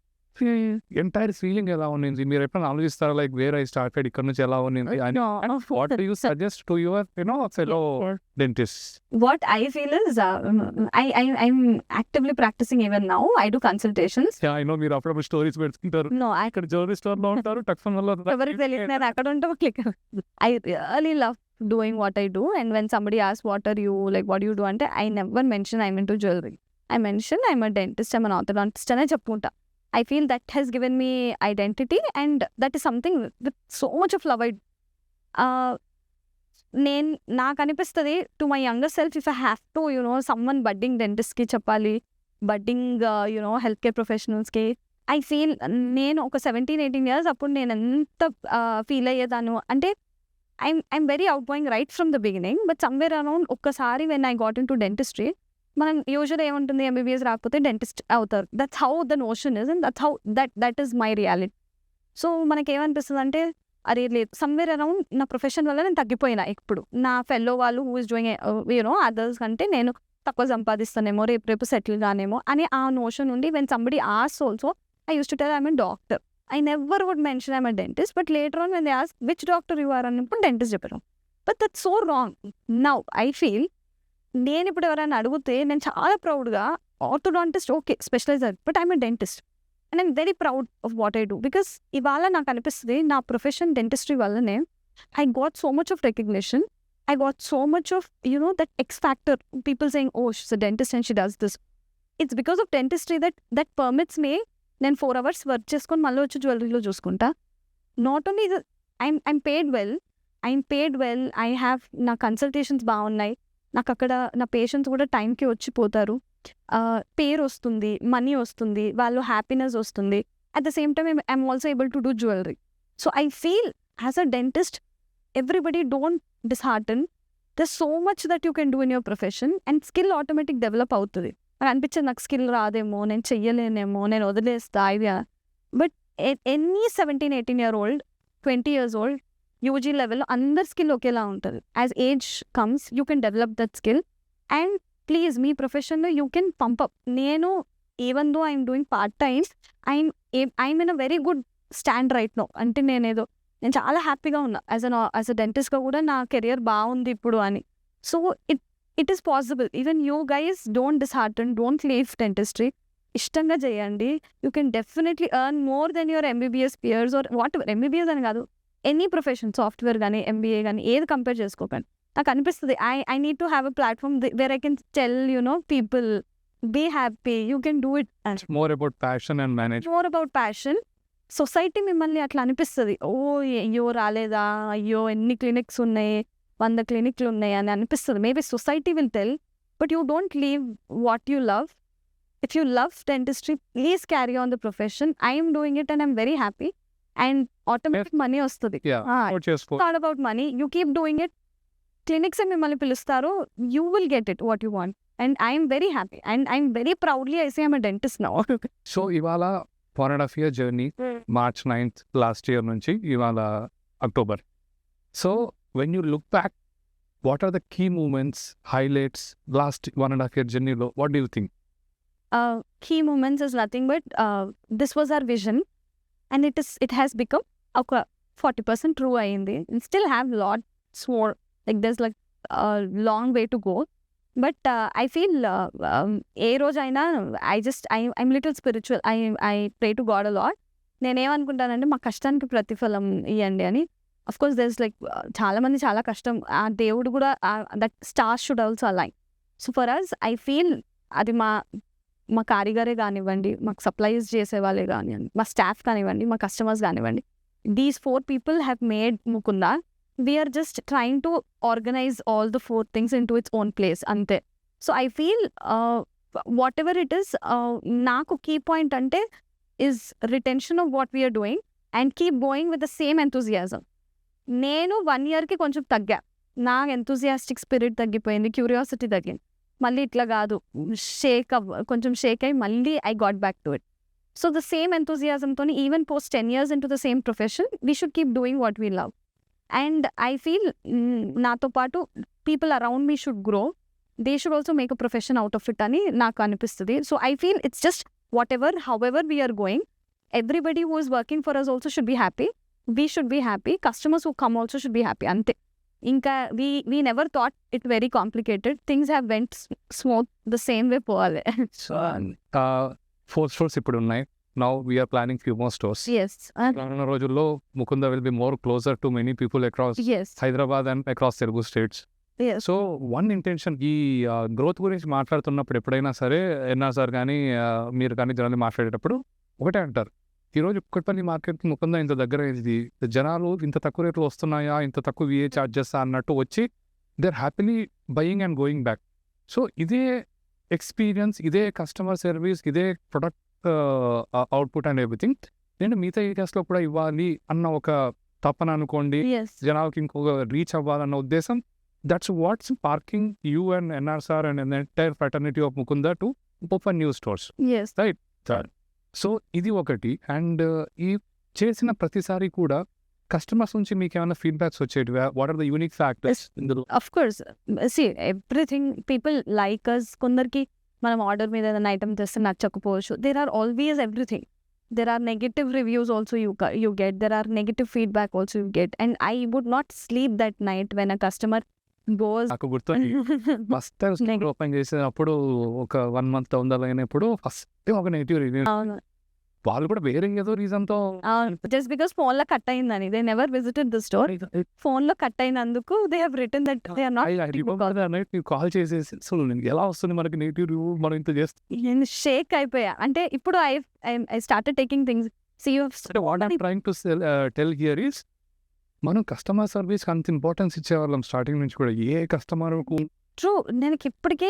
entire feeling ఎలా ఉంది? మీరు ఎప్పుడైనా ఆలోచిస్తారా, లైక్ వేర్ ఐ స్టార్టెడ్, ఇక్కడ నుంచి ఎలా ఉంది? What do you suggest to your fellow dentist? What I feel is, I'm actively practicing even now. I do consultations. I know మీరు అప్పుడప్పుడు స్టోరీస్ పెడుతుంటారు, No, I ఇక్కడ జ్యువెలరీ స్టోర్ లో ఉంటారు, టక్ఫన్ వల్ల ఎవరికి తెలియదు నేను అక్కడ ఉంటా. I really love doing what I do, and when somebody asks what are you, like what do you do అంటే I never mention I'm into jewelry. I mention I'm a dentist, I'm an orthodontist అని చెప్పుకుంటా. I feel that has given me identity, and that is something with so much of love. నాకు అనిపిస్తుంది to my younger self, if I have to someone budding డెంటిస్ట్కి చెప్పాలి, budding health care ప్రొఫెషనల్స్కి, I feel నేను ఒక 17-18 years అప్పుడు నేను ఎంత ఫీల్ అయ్యేదాను అంటే I'm very outgoing right from the beginning. But somewhere around ఒక్కసారి when I got into dentistry, మనం యూజువల్ ఏముంటుంది, ఎంబీబీఎస్ రాకపోతే డెంటిస్ట్ అవుతారు. That's how the notion is, and that's how that is my reality. So మనకేమనిపిస్తుంది అంటే అరే లేదు, somewhere around నా ప్రొఫెషన్ వల్ల నేను తగ్గిపోయినా. ఇప్పుడు నా ఫెల్లో వాళ్ళు హూ ఇస్ డూయింగ్ అదర్స్ కంటే నేను తక్కువ సంపాదిస్తానేమో, రేపు సెటిల్ గానేమో అనే ఆ నోషన్ నుండి when somebody asks also I use to tell I'm a doctor. I never would mention I'm a dentist, but later on when they ask which doctor you are అన్నప్పుడు dentist చెప్పాను. But that's so wrong. Now I feel నేను ఇప్పుడు ఎవరైనా అడిగితే నేను చాలా ప్రౌడ్గా orthodontist okay specialiser, but I'm a dentist and I'm very proud of what I do. Because ఇవాళ నాకు అనిపిస్తుంది నా ప్రొఫెషన్ డెంటిస్ట్రీ వల్లనే I got so much of recognition, I got so much of that X factor, people saying oh she's a dentist and she does this. It's because of dentistry that permits me నేను 4 hours work చేసుకొని మళ్ళీ వచ్చి జ్యువెలరీలో చూసుకుంటా. Not only I'm paid well, I have నా consultations బాగున్నాయి, నాకు అక్కడ నా పేషెంట్స్ కూడా టైంకి వచ్చిపోతారు, పేరు వస్తుంది, మనీ వస్తుంది, వాళ్ళు హ్యాపీనెస్ వస్తుంది. At the same time I'm also able to do jewellery. So I feel as a dentist everybody don't dishearten, there so much that you can do in your profession and skill automatic develop అవుతుంది. నాకు అనిపించేది నాకు skill రాదేమో, నేను చెయ్యలేనేమో, నేను వదిలేస్తా ఇది. But any 17-18 year old 20 years old, UG లెవెల్లో అందరి స్కిల్ ఒకేలా ఉంటుంది. As age comes you can develop that skill and please మీ ప్రొఫెషన్లో యూ కెన్ పంప్ అప్. నేను even though I'm doing part time, I'm in a very good stand right now. అంటే నేను చాలా హ్యాపీగా ఉన్నా యాజ్ అ డెంటిస్ట్గా కూడా నా కెరియర్ బాగుంది ఇప్పుడు అని. So it is possible. Even you guys don't dishearten, don't leave dentistry. ఇష్టంగా చేయండి. You can definitely earn more than your MBBS peers or whatever. MBBS అని కాదు, ఎనీ ప్రొఫెషన్, సాఫ్ట్వేర్ కానీ ఎంబీఏ కానీ ఏది కంపేర్ చేసుకోకండి. నాకు అనిపిస్తుంది I need to have a platform where I can tell people be happy, you can do it. More about passion and manage. More about passion. Society మిమ్మల్ని అట్లా అనిపిస్తుంది, ఓ అయ్యో రాలేదా, అయ్యో ఎన్ని క్లినిక్స్ ఉన్నాయి, 100 క్లినిక్లు ఉన్నాయి అని అనిపిస్తుంది. Maybe society will tell, but you don't leave what you love. If you love dentistry, please carry on the profession. I am doing it and I'm very happy. And automatic money వస్తుంది. It's all about money. You keep doing it. Clinics మిమ్మల్ని పిలుస్తారు. You will get it what you want. And I am very happy. And I'm very proudly I say I'm a dentist now. So ఇవాళ 1.5 year journey, March 9th last year నుంచి ఇవాళ October. So when you look back, what are the key moments, highlights last 1.5 year journey-లో? What do you think? Key moments is nothing but this was our vision and it has become ఒక 40% true అయింది. We still have lots more, like there's like a long way to go, but I feel ఏ రోజైనా I'm little spiritual. I pray to God a lot. నేనేమనుకుంటానంటే మా కష్టానికి ప్రతిఫలం ఇవ్వండి అని. Of course there's like చాలా మంది చాలా కష్టం, ఆ దేవుడు కూడా that stars should also align. So for us I feel అది మా కారిగరే కానివ్వండి, మాకు సప్లైస్ చేసే వాళ్ళే కానివ్వండి, మా స్టాఫ్ కానివ్వండి, మా కస్టమర్స్ కానివ్వండి, these 4 people have made Mukunda. We are just trying to organize all the 4 things into its own place, అంతే. So I feel what ever it is, నాకు కీ పాయింట్ అంటే is retention of what we are doing and keep going with the same enthusiasm. నేను 1 yearకి కొంచెం తగ్గా, నా enthusiastic spirit తగ్గిపోయింది, curiosity తగ్గింది. మళ్ళీ ఇట్లా కాదు, కొంచెం షేక్ అయ్యి మళ్ళీ I got back to it. So the same ఎంతూజియాజంతో even post 10 years into the same profession, we should keep doing what we love. And I feel నాతో పాటు people around me should grow. They should also make a profession out of it అని నాకు అనిపిస్తుంది. So I feel it's just however we are going, everybody who is working for us also should be happy. We should be happy. Customers who come also should be happy. అంతే. ఇంకా we never thought it very complicated. Things have went smooth the same way పోవాలి. 4 stores ఇప్పుడు ఉన్నాయి. Now we are planning few more stores. Yes. రానున్న రోజుల్లో Mukunda will be more closer to many people across Yes. Hyderabad and across Telugu states. Yes. So one intention, ఈ growth గురించి మాట్లాడుతున్నప్పుడు ఎప్పుడైనా సరే ఎన్ఆర్ సార్ కానీ మీరు కానీ జనాలు మాట్లాడేటప్పుడు ఒకటే అంటారు, ఈరోజు కుక్కట్పల్లి మార్కెట్కి Mukunda ఇంత దగ్గర అయింది, జనాలు ఇంత తక్కువ రేట్లు వస్తున్నాయా, ఇంత తక్కువ విఏ ఛార్జెస్ అన్నట్టు వచ్చి they are happily buying and going back. So ఇదే ఎక్స్పీరియన్స్, ఇదే కస్టమర్ సర్వీస్, ఇదే ప్రొడక్ట్ అవుట్పుట్ అండ్ ఎవ్రీథింగ్ నేను మిగతా ఏరియాస్లో కూడా ఇవ్వాలి అన్న ఒక తపన అనుకోండి, Yes. జనాలకి ఇంకొక రీచ్ అవ్వాలన్న ఉద్దేశం. That's what's sparking you and NRSR and the entire fraternity of Mukunda to open new stores. Yes. So ఇది ఒకటి. అండ్ ఈ చేసిన ప్రతిసారి కూడా కస్టమర్స్ నుంచి మీకు ఏమైనా ఫీడ్బ్యాక్స్ వచ్చేటివా? What are the unique factors ఇందులో? Of course. See, everything people like us. కొందరికి మనం ఆర్డర్ మీద ఏదైనా ఐటమ్ తెస్తే నచ్చకపోవచ్చు. There are always everything. There are negative reviews also you get. There are negative feedback also you get. And I would not sleep that night when a customer goes. నాకు గుర్తు first time store open చేసినప్పుడు ఒక 1 month ఉండాలైనప్పుడు first ఒక negative review, అవును, వాళ్ళు కూడా వేరే ఏదో రీజన్ తో జస్ట్ బికాస్ ఫోన్ లో కట్ అయిందని they never visited the store. Phone లో కట్ అయినందుకు they have written that they are not. Call చేసేసి అసలు ఎలా వస్తుంది మనకి నెగిటివ్ రివ్యూ, మనం ఇంత చేస్తే నేను షేక్ అయిపోయా. అంటే ఇప్పుడు I started taking things. What I'm trying to tell here is, మనం కస్టమర్ సర్వీస్ అంత ఇంపార్టెన్స్ ఇచ్చేవాళ్ళం స్టార్టింగ్ నుంచి కూడా. ఏ కస్టమర్ ట్రూ, నేను ఇప్పటికే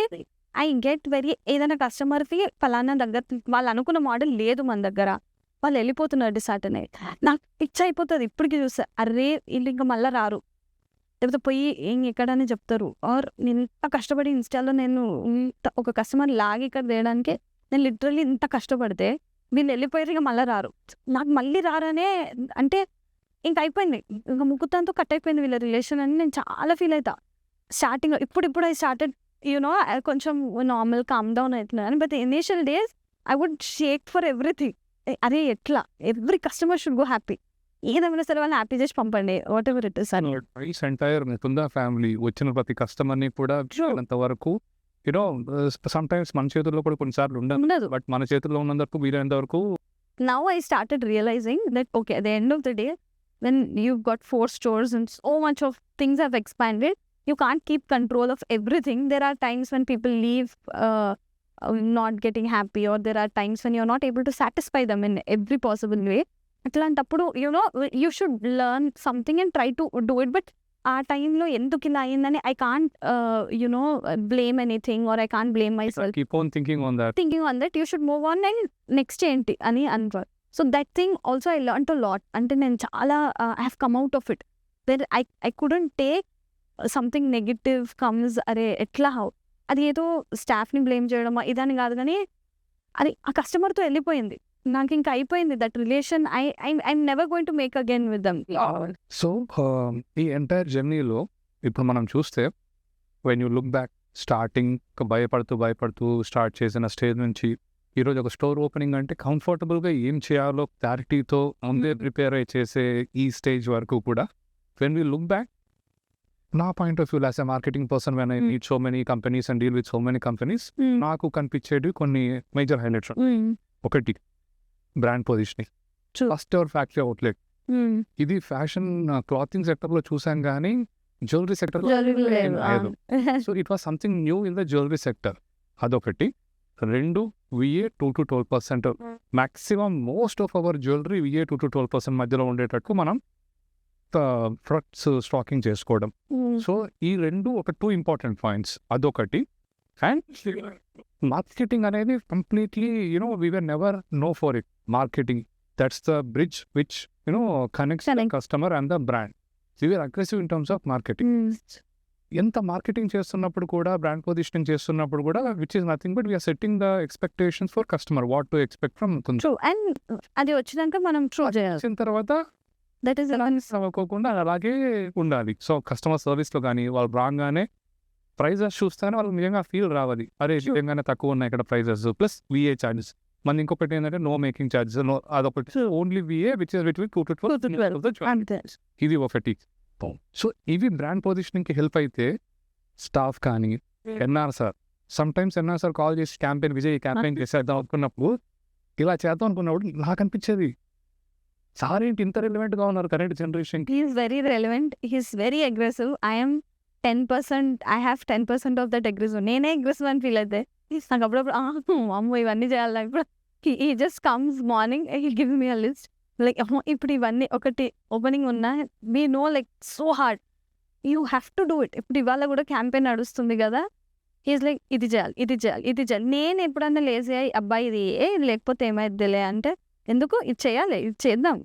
ఐ గెట్ వెరీ, ఏదైనా కస్టమర్కి ఫలానా దగ్గర వాళ్ళు అనుకున్న మోడల్ లేదు మన దగ్గర, వాళ్ళు వెళ్ళిపోతున్నారు డిసార్టనే, నాకు పిచ్చి అయిపోతుంది ఇప్పటికి చూస్తే. అరే వీళ్ళు ఇంకా మళ్ళీ రారు, లేకపోతే పోయి ఎక్కడని చెప్తారు. ఆర్ నేను ఇంత కష్టపడి ఇన్స్టాల్లో నేను ఒక కస్టమర్ లాగి ఇక్కడ తేయడానికి నేను లిటరల్లీ ఇంత కష్టపడితే వీళ్ళు వెళ్ళిపోయారు, ఇక మళ్ళీ రారు. నాకు మళ్ళీ రారనే అంటే ఇంక అయిపోయింది. ఇంక ముకుతంతో కట్ అయిపోయింది వీళ్ళ రిలేషన్ అని నేను చాలా ఫీల్ అవుతా స్టార్టింగ్లో. ఇప్పుడు ఐ స్టార్టెడ్ కొంచెం నార్మల్ కామ్ డౌన్ అవుతున్నాను. But initial days I would shake for everything. అరే ఎట్లా every customer should go happy, ఏదేమైనా సరే వాళ్ళని హ్యాపీ చేసి పంపండి, వాట్ ఎవర్ ఇట్ ఇస్ అని. రైస్ ఎంటైర్ ముకుందా ఫ్యామిలీ వచ్చిన ప్రతి కస్టమర్ని కూడా వరకు సమ్ టైమ్స్ మన చేతుల్లో కూడా కొన్నిసార్లు ఉండదు, బట్ మన చేతుల్లో ఉన్నంత వరకు వీలైనంత వరకు. Now I started realizing that okay, at the end of the day, when you've got 4 stores and so much of things have expanded, you can't keep control of everything. There are times when people leave not getting happy, or there are times when you're not able to satisfy them in every possible way. అట్లాంటప్పుడు you should learn something and try to do it. But ఆ టైంలో ఎందుకు ఇలా అయిందని I can't blame anything, or I can't blame myself. Keep on thinking on that. You should move on and next ఏంటి అని అంటారు. So that thing also I learned a lot. అంటే నేను చాలా I have come out of it. There I couldn't take something negative comes, అరే ఎట్లా అది ఏదో స్టాఫ్ని బ్లేమ్ చేయడమా ఇదని కాదు, కానీ అది ఆ కస్టమర్తో వెళ్ళిపోయింది. నాకు ఇంకా అయిపోయింది that relation. I'm never going to make again with them. So ఈ ఎంటైర్ జర్నీలో ఇప్పుడు మనం చూస్తే when you look back, starting భయపడుతూ స్టార్ట్ చేసిన స్టేజ్ నుంచి ఈరోజు ఒక స్టోర్ ఓపెనింగ్ అంటే కంఫర్టబుల్గా ఏం చేయాలో క్లారిటీతో ముందే ప్రిపేర్ అయ్యి చేసే ఈ స్టేజ్ వరకు కూడా, వెన్ వీ లుక్ బ్యాక్, నా point of view as a marketing person, when I meet so many companies and deal with so many companies, నాకు కనిపించేవి కొన్ని మేజర్ హైలైట్స్. ఒకటి brand positioning, first ever factory outlet. ఇది fashion clothing సెక్టర్లో చూసాం కానీ jewellery సెక్టర్లో లేదు. So it was something new in the jewellery sector. అదొకటి. 2, VA 2 to 12%. Maximum most of our jewellery VA 2 to 12% మధ్యలో ఉండేటట్టు మనం ప్రొడక్ట్స్ స్టాకింగ్ చేసుకోవడం. సో ఈ రెండు ఒక 2 ఇంపార్టెంట్ పాయింట్స్. అదొకటి. అండ్ మార్కెటింగ్ అనేది completely we were never know for it. Marketing, that's the bridge which connects the customer and the brand. We were aggressive in terms of marketing. ఎంత marketing చేస్తున్నప్పుడు కూడా, brand positioning చేస్తున్నప్పుడు కూడా, which is nothing but we're setting the expectations for customer, what to expect from. And అది వచ్చినాక మనం వచ్చిన తర్వాత దట్ ఈస్ అవ్వకోకుండా అలాగే ఉండాలి. సో కస్టమర్ సర్వీస్లో కానీ వాళ్ళు రాగానే ప్రైజెస్ చూస్తేనే వాళ్ళకి నిజంగా ఫీల్ రావాలి, అరే నిజంగానే తక్కువ ఉన్నాయి ఇక్కడ ప్రైజెస్, ప్లస్ VA ఛార్జెస్. మన ఇంకొకటి ఏంటంటే నో మేకింగ్ ఛార్జెస్, అదొకటి. Only VA which is between 2 to 12. ఇది ఒకటి. సో ఇవి బ్రాండ్ పొజిషనింగ్కి హెల్ప్ అయితే, స్టాఫ్ కానీ NR sir, some times NR sir call చేసి క్యాంపెయిన్, విజయ్ క్యాంపెయిన్ చేసేద్దాం అనుకున్నప్పుడు, ఇలా చేద్దాం అనుకున్నప్పుడు నాకు అనిపించేది, సార్ ఏంటి ఇంత రిలవెంట్గా ఉన్నారు current generation. He's very relevant, he's very aggressive. I'm 10%, I have 10% of that aggressive. నేనే అగ్రెసివ్ అని ఫీల్ అయితే నాకు అప్పుడప్పుడు అమ్మో ఇవన్నీ చేయాలి. ఇప్పుడు he just comes morning, he give me a list like ఇప్పుడు ఇవన్నీ ఒకటి ఓపెనింగ్ ఉన్నా, we know like so hard, you have to do it. ఇప్పుడు ఇవాళ కూడా క్యాంపెయిన్ నడుస్తుంది కదా, హీస్ లైక్ ఇది చేయాలి. నేను ఎప్పుడన్నా లేజీ అయ్యి అబ్బాయి ఇది లేకపోతే ఏమైద్దిలే అంటే, ఎందుకు ఇది చేయాలి, ఇది చేద్దాం,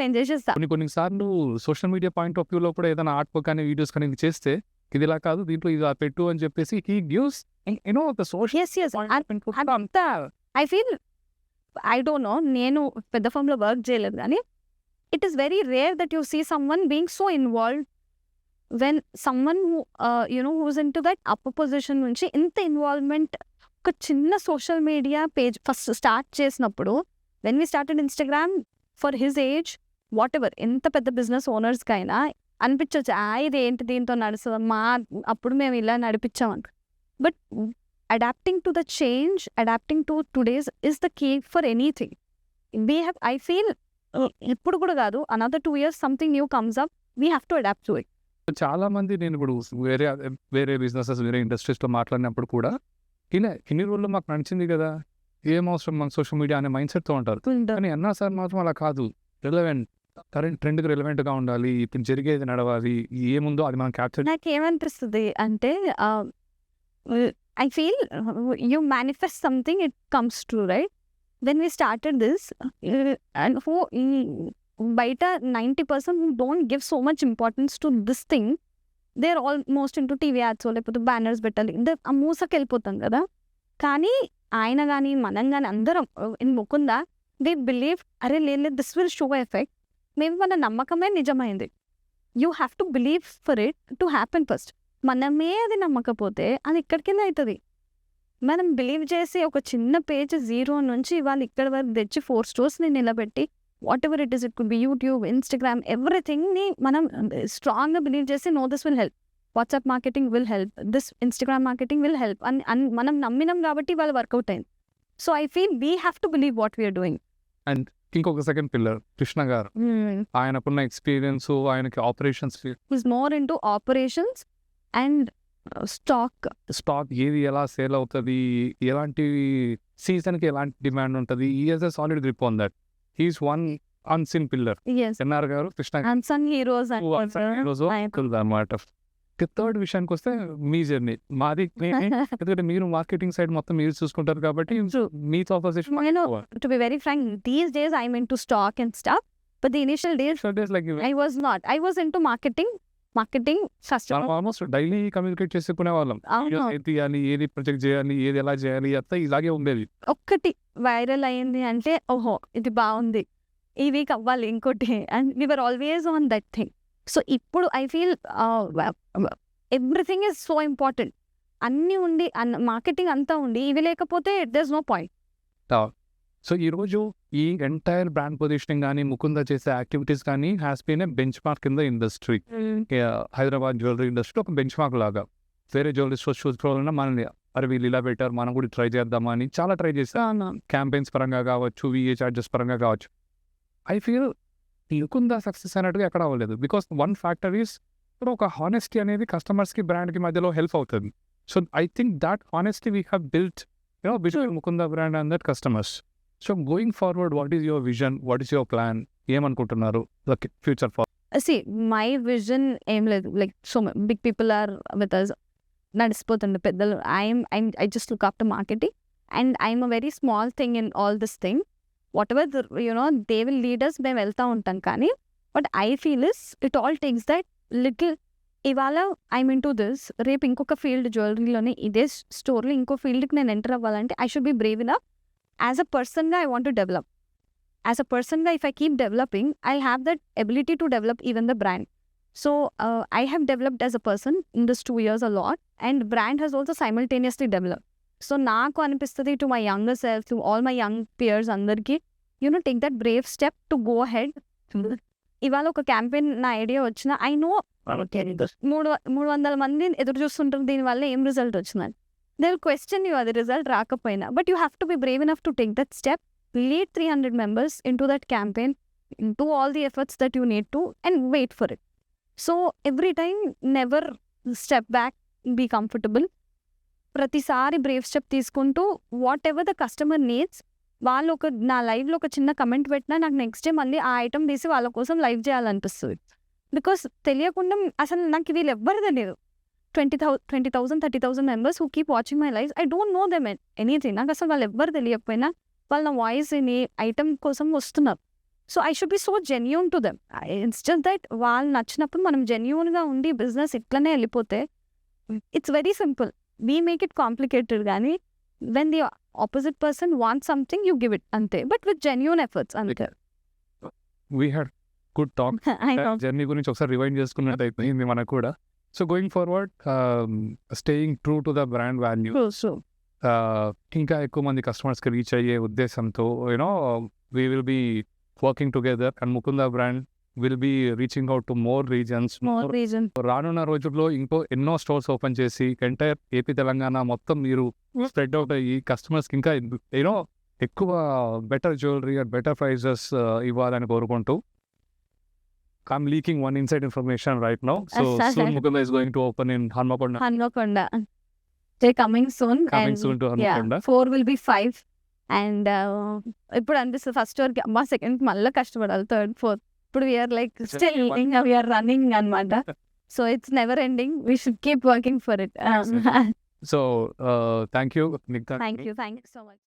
నేను చేసేస్తా. కొన్నిసార్లు సోషల్ మీడియా పాయింట్ ఆఫ్ వ్యూలో కూడా ఏదైనా ఆర్ట్ కానీ వీడియోస్ కానీ ఇది చేస్తే, ఇది ఇలా కాదు దీంట్లో ఇది పెట్టు అని చెప్పేసి హీ గివ్స్ అంతా. I feel I don't know, నేను పెద్ద ఫామ్లో వర్క్ చేయలేదు కానీ it is very rare that you see someone being so involved. When someone who's into that upper position నుంచి ఇంత ఇన్వాల్వ్మెంట్, ఒక చిన్న social media page first start చేసినప్పుడు, when we started Instagram, for his age whatever, ఎంత పెద్ద business ఓనర్స్కైనా అనిపించవచ్చు ఇది ఏంటి దీంతో నడుస్తుంది, అప్పుడు మేము ఇలా నడిపించామంట. But adapting to the change, adapting to today's is the key for anything. We have, I feel ఇప్పుడు కూడా కాదు, another 2 years something new comes up, we have to adapt to it. చాలా మంది నేను ఇప్పుడు వేరే బిజినెసెస్, వేరే ఇండస్ట్రీస్లో మాట్లాడినప్పుడు కూడా, ఇన్ని రోజుల్లో మాకు నడిచింది కదా, ఏం అవసరం మన సోషల్ మీడియా అనే మైండ్ సెట్తో ఉంటారు. కానీ NR సార్ మాత్రం అలా కాదు, రిలవెంట్, కరెంట్ ట్రెండ్కి రిలవెంట్గా ఉండాలి, ఇప్పుడు జరిగేది నడవాలి, ఏముందో అది మనం క్యాప్చర్. నాకేమనిపిస్తుంది అంటే, I feel you manifest something, it comes true, right? When we started this, and who బయట 90% who don't give so much importance to this thing, they're almost into TV ads, లేకపోతే బ్యానర్స్ పెట్టాలి, ఆ మూసకి వెళ్ళిపోతాం కదా. కానీ ఆయన కానీ మనం కానీ అందరం ఇన్ ముకుందా, దే బిలీవ్ అరే లేదు దిస్ విల్ షో ఎఫెక్ట్, మేము మన నమ్మకమే నిజమైంది. You have to believe for it to happen first. మనమే అది నమ్మకపోతే అది ఇక్కడికింద అవుతుంది. మనం బిలీవ్ చేసి ఒక చిన్న పేజ్ 0 నుంచి వాళ్ళు ఇక్కడ వరకు తెచ్చి 4 స్టోర్స్ని నిలబెట్టి what ever it is, it could be YouTube, Instagram, ఎవ్రీథింగ్ని మనం స్ట్రాంగ్గా బిలీవ్ చేసి no this will help, WhatsApp marketing will help, this Instagram marketing will help అని మనం నమ్మినాం కాబట్టి వాళ్ళు వర్కౌట్ అయింది. So I feel we have to believe what we are doing. And ఇంకొక సెకండ్ పిల్లర్ కృష్ణ గారు, ఆయనకున్న ఎక్స్పీరియన్స్, ఆయనకి operations is more in to operations and stock ఏది ఎలా సేల్ అవుతుంది, ఎలాంటి సీజన్కి ఎలాంటి డిమాండ్ ఉంటుంది, ఈ he's a solid grip on that. He's one unseen pillar. NR గారు కృష్ణ అన్సన్ హీరోస్ అన్నమాట. థర్డ్ విషయానికి వస్తే మీ జర్నీ మాది, ఎందుకంటే మీరు మార్కెటింగ్ సైడ్ మొత్తం మీరు చూసుకుంటారు కాబట్టి మీతో opposition. To be very frank, these days I'm into stock and stuff, but the initial days like I was not. I was into marketing customer. Almost daily communicate చేసుకునే వాళ్ళం. ఏది తీయాలి, ఏది ప్రొజెక్ట్ చేయాలి, ఏది ఎలా చేయాలి, అంతా ఇలాగే ఉండేది. ఒక్కటి వైరల్ అయింది అంటే ఓహో ఇది బాగుంది, ఈ వీక్ అవ్వాలి ఇంకోటి, and we were always on that thing. So ఇప్పుడు I feel everything is so important. అన్నీ ఉండి మార్కెటింగ్ అంతా ఉండి ఇవి లేకపోతే there is no point. So ఈరోజు ఈ ఎంటైర్ బ్రాండ్ పొజిషనింగ్ కానీ ముకుంద చేసే యాక్టివిటీస్ కానీ has been a benchmark in the industry. Hyderabad jewellery industry ఒక బెంచ్ మార్క్ లాగా. వేరే జ్యువెలరీ స్టోర్స్ చూసుకోవాలన్నా మనల్ని అరే వీళ్ళు ఇలా పెట్టారు, మనం కూడా ట్రై చేద్దామా అని చాలా ట్రై చేస్తాం. క్యాంపెయిన్స్ పరంగా కావచ్చు, విఏ చార్జెస్ పరంగా కావచ్చు. ఐ ఫీల్ ముకుంద సక్సెస్ అన్నట్టుగా ఎక్కడ అవ్వలేదు. బికాస్ వన్ ఫ్యాక్టర్ ఈస్ ఇప్పుడు ఒక హానెస్టీ అనేది కస్టమర్స్కి బ్రాండ్కి మధ్యలో హెల్ప్ అవుతుంది. So I think that honesty we have built between Mukunda brand and that customers. So going forward, what is your vision, what is your plan, ఏమనుకుంటున్నారు future far? See, my vision ఏం లేదు, like so big people are with us, నడిచిపోతుండే పెద్దలు. I just look after marketing and I'm a very small thing in all this thing. Whatever they will lead us, మేము వెళ్తూ ఉంటాం. కానీ but I feel is it all takes that little. ఇవాళ I'm in to this, రేపు ఇంకొక field జ్యువెలరీలోనే ఇదే స్టోర్లో ఇంకో ఫీల్డ్కి నేను ఎంటర్ అవ్వాలంటే I should be brave enough. As a పర్సన్గా I want to develop. As a person, if I keep developing, I'll have that ability to develop even the brand. So I have developed as a person in this 2 years a lot, and brand has also simultaneously developed. So naaku anipistadi to my younger self, to all my young peers andarki, take that brave step to go ahead. ఇవాళ ఒక campaign నా idea వచ్చిన I know 300 మంది ఎదురు చూస్తుంటారు దీనివల్ల ఏం result వచ్చిందని. దే విల్ క్వశ్చన్ యూ అది రిజల్ట్ రాకపోయినా, but you have to B brave enough to take that step. Lead 300 members into that campaign, do all the efforts that you need to, and wait for it. So every time, never step back, be comfortable. ప్రతిసారి Brave step తీసుకుంటూ what ever the customer needs, వాళ్ళు నా లైవ్లో ఒక చిన్న comment పెట్టినా నాకు next day మళ్ళీ ఆ ఐటమ్ తీసి వాళ్ళ కోసం లైవ్ చేయాలనిపిస్తుంది. బికాస్ తెలియకుండా అసలు నాకు వీళ్ళు ఎవ్వరు తెలియదు. 20,000 30,000 members who keep watching my lives, I don't know them anything. నాకు అసలు వాళ్ళు ఎవ్వరు తెలియకపోయినా వాళ్ళ వాయిస్ విని ఐటమ్ కోసం వస్తున్నారు. So I should be so genuine to them. It's just that వాళ్ళు నచ్చినప్పుడు మనం జెన్యూన్గా ఉండి బిజినెస్ ఇట్లనే వెళ్ళిపోతే it's very simple. We make it complicated. కానీ when the opposite person want something you give it, అంతే. బట్ విత్ జెన్యూన్ ఎఫర్ట్స్, అంతే. We had good talk. Journey గురించి ఒకసారి రివైండ్ చేసుకున్నట్టు అయిపోయింది మనకు కూడా. So going forward, staying true to the brand value, ఇంకా ఎక్కువ మంది కస్టమర్స్కి రీచ్ అయ్యే ఉద్దేశంతో we will be working together and Mukunda brand will be reaching out to more reasons. రానున్న రోజుల్లో ఇంకో ఎన్నో స్టోర్స్ ఓపెన్ చేసి ఎంటైర్ ఏపీ తెలంగాణ మొత్తం మీరు స్ప్రెడ్ అవుట్ అయ్యి కస్టమర్స్కి ఇంకా ఎక్కువ better jewellery and better prices ఇవ్వాలని కోరుకుంటూ, I'm leaking one inside information right now. So soon Mukunda is going to open in Hanmakonda. They're coming soon. Coming soon to Hanmakonda. 4 will be 5. And ఇప్పుడు అనిపిస్తుంది first ఇయర్కి అమ్మ second మళ్ళీ కష్టపడాలి, third fourth. ఇప్పుడు we are like still we are running అనమాట. So it's never ending. We should keep working for it. So thank you, Nikta. Thank you so much.